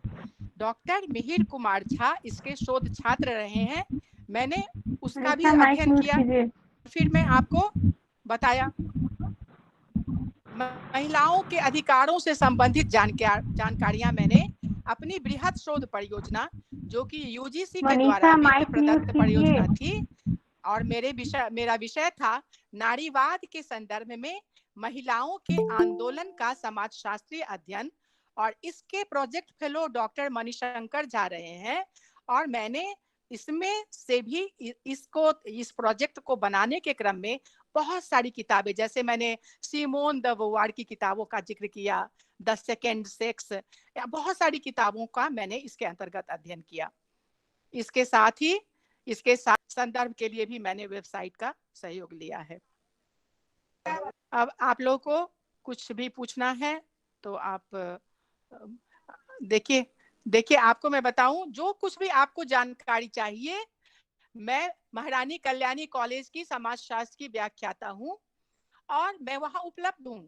डॉक्टर मिहिर कुमार झा इसके शोध छात्र रहे हैं, मैंने उसका भी अध्ययन किया। फिर मैं आपको बताया महिलाओं के अधिकारों से संबंधित जानकारियां मैंने अपनी बृहद शोध परियोजना, जो कि यूजीसी के द्वारा वित्त प्रदत्त परियोजना थी, और मेरा विषय था नारीवाद के संदर्भ में महिलाओं के आंदोलन का समाजशास्त्रीय अध्ययन, और इसके project fellow doctor Manishankar Jha रहे हैं। और मैंने इसमें से भी इस प्रोजेक्ट को बनाने के क्रम में बहुत सारी किताबें, जैसे मैंने सिमोन द बोवार की किताबों का जिक्र किया, द सेकेंड सेक्स, या बहुत सारी किताबों का मैंने इसके अंतर्गत अध्ययन किया। इसके साथ संदर्भ के लिए भी मैंने वेबसाइट का सहयोग लिया है। अब आप लोगों को कुछ भी पूछना है तो आप देखिए आपको मैं बताऊं, जो कुछ भी आपको जानकारी चाहिए, मैं महारानी कल्याणी कॉलेज की समाजशास्त्र की व्याख्याता हूं और मैं वहां उपलब्ध हूं।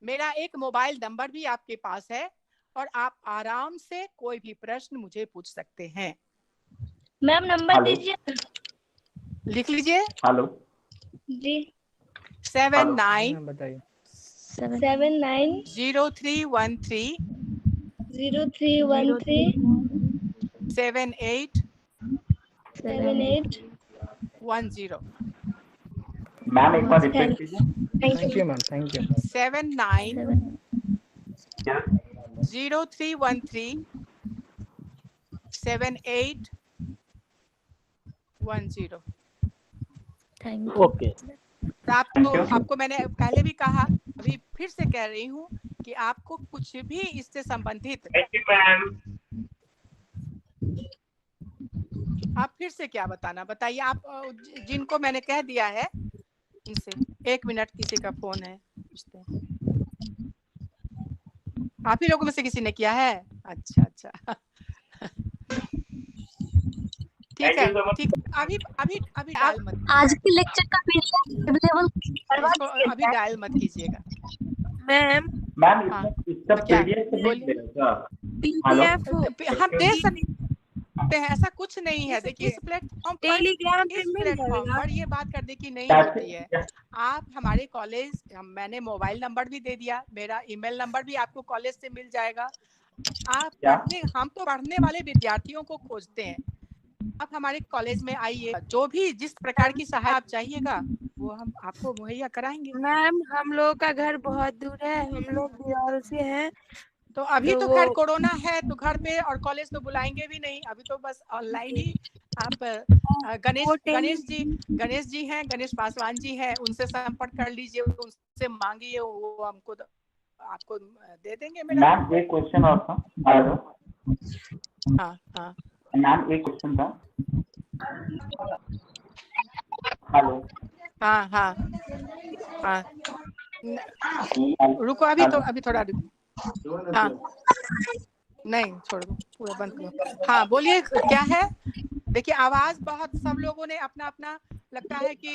मेरा एक मोबाइल नंबर भी आपके पास है और आप आराम से कोई भी प्रश्न मुझे पूछ सकते हैं। मैम नंबर दीजिए, लिख लीजिए। हेलो जी। 79 बताइए 79 0313 0313 78 78 10। मैम एक बार रिपीट कीजिए। Thank you ma'am, thank you. 79 0313 78 10। Thank okay, आपको मैंने पहले भी कहा, अभी फिर से कह रही हूँ कि आपको कुछ भी इससे संबंधित, आप फिर से क्या बताइए। आप जिनको मैंने कह दिया है इनसे, 1 मिनट, किसी का फोन है, पूछते हैं। आप ही लोगों में से किसी ने किया है? अच्छा ठीक है, ठीक। अभी डायल मत, आज के लेक्चर का पीडीएफ अवेलेबल अभी डायल मत कीजिएगा। मैम। इसका पीडीएफ हम दे सकते हैं, ऐसा कुछ नहीं है। देखिए, इस प्लेटफॉर्म पर ये बात करने की नहीं होती है। आप हमारे कॉलेज, मैंने मोबाइल नंबर भी दे दिया, मेरा ईमेल नंबर भी आपको कॉलेज से मिल जाएगा। हम तो पढ़ने वाले विद्यार्थियों को खोजते हैं, आप हमारे कॉलेज में आइए, जो भी जिस प्रकार की सहायता आप चाहिएगा वो हम आपको मुहैया कराएंगे। मैम हम लोग का घर बहुत दूर है, हम लोग बिहार से हैं। तो अभी तो खैर कोरोना है तो घर पे और कॉलेज तो बुलाएंगे भी नहीं, अभी तो बस ऑनलाइन ही। आप गणेश जी हैं, गणेश पासवान जी हैं, उनसे संपर्क कर लीजिए, उनसे मांगिए, वो हमको आपको दे देंगे। मैम एक क्वेश्चन और था। हेलो। हाँ हाँ मैम एक क्वेश्चन था। हेलो। हाँ हाँ हाँ रुको, अभी थोड़ा रुको। हाँ नहीं छोड़ दो, पूरा बंद करो। हाँ बोलिए क्या है। देखिए आवाज बहुत, सब लोगों ने अपना अपना लगता है कि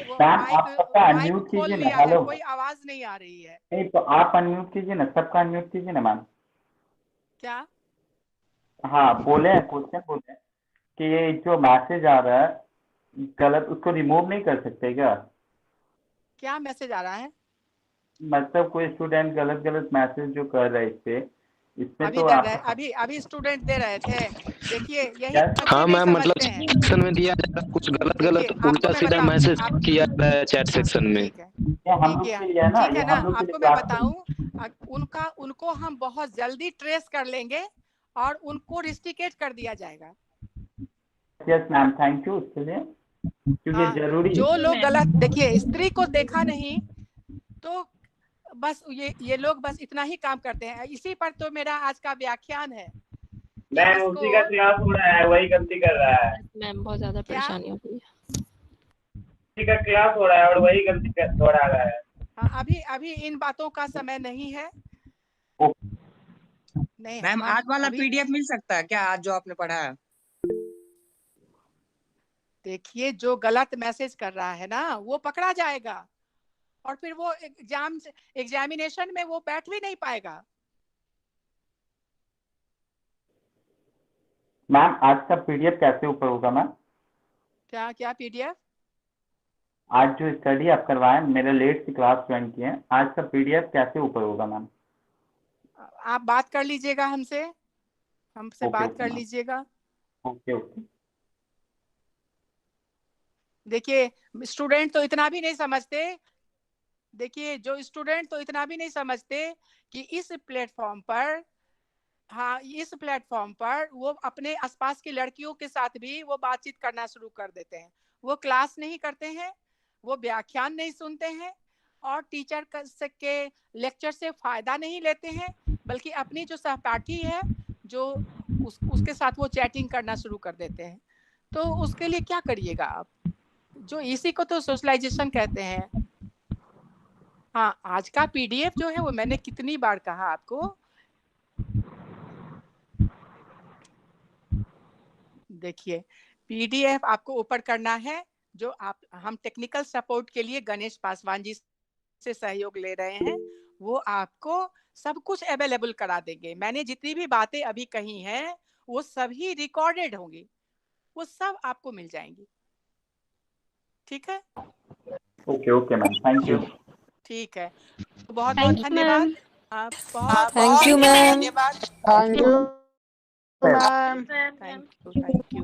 वो माइक खोल लिया है, कोई आवाज नहीं आ रही है। नहीं तो आप अनम्यूट कीजिए ना, सबका अनम्यूट कीजिए ना मैम। क्या? हाँ बोले हैं, क्वेश्चन बोले हैं कि ये जो मैसेज आ रहा है गलत, उसको रिमूव नहीं कर सकते क्या? क्या मैसेज आ रहा है? मतलब कोई स्टूडेंट गलत गलत मैसेज जो कर रहे थे इसमें अभी तो अभी स्टूडेंट दे रहे थे। देखिए यही हाँ मैम, मतलब सेक्शन में दिया जा रहा है, कुछ गलत गलत उल्टा सीधा मैसेज किया जा रहा है चैट सेक्शन में। ठीक है ना, आपको मैं बताऊं, उनको हम बहुत जल्दी ट्रेस कर लेंगे और उनको रिस्ट्रिकेट कर दिया जाएगा। यस मैम, थैंक यू उसके लिए, क्योंकि जरूरी जो लोग गलत, देखिए स्त्री को देखा नहीं तो बस ये लोग बस इतना ही काम करते हैं। इसी पर तो मेरा आज का व्याख्यान है। मैम उसी का क्लास हो रहा है, वही गलती कर रहा है। मैम बहुत ज्यादा परेशानी हो रही है। उसी का क्लास हो रहा है और वही गलती दोहरा रहा है। हाँ अभी इन बातों का समय नहीं है। नहीं मैम आज वाला पीडीएफ मिल सकता है क्या, आज जो आपने पढ़ा है? देखिए जो गलत मैसेज कर रहा है ना वो पकड़ा जाएगा और फिर वो एग्जामिनेशन में वो बैठ भी नहीं पाएगा। मैम आज का पीडीएफ कैसे ऊपर होगा मैम? क्या पीडीएफ? आज जो स्टडी आप करवाएं, मेरे लेट से क्लास ज्वाइन किए हैं, आज का पीडीएफ कैसे ऊपर होगा मैम? आप बात कर लीजिएगा हमसे बात कर लीजिएगा। ओके। देखिए स्टूडेंट तो इतना भी नहीं समझते, देखिए जो स्टूडेंट तो इतना भी नहीं समझते कि इस प्लेटफॉर्म पर वो अपने आसपास की लड़कियों के साथ भी वो बातचीत करना शुरू कर देते हैं। वो क्लास नहीं करते हैं, वो व्याख्यान नहीं सुनते हैं और टीचर के लेक्चर से फायदा नहीं लेते हैं, बल्कि अपनी जो सहपाठी है जो उसके साथ वो चैटिंग करना शुरू कर देते हैं। तो उसके लिए क्या करिएगा आप? जो इसी को तो सोशलाइजेशन कहते हैं। हाँ आज का पीडीएफ जो है वो मैंने कितनी बार कहा आपको, देखिए पीडीएफ आपको ऊपर करना है। जो हम टेक्निकल सपोर्ट के लिए गणेश पासवान जी से सहयोग ले रहे हैं, वो आपको सब कुछ अवेलेबल करा देंगे। मैंने जितनी भी बातें अभी कही हैं वो सभी रिकॉर्डेड होंगी, वो सब आपको मिल जाएंगी। ठीक है? Okay ma'am, thank you. ठीक है, तो बहुत बहुत धन्यवाद। आप बहुत थैंक यू मैम। धन्यवाद। Thank you ma'am. Thank you.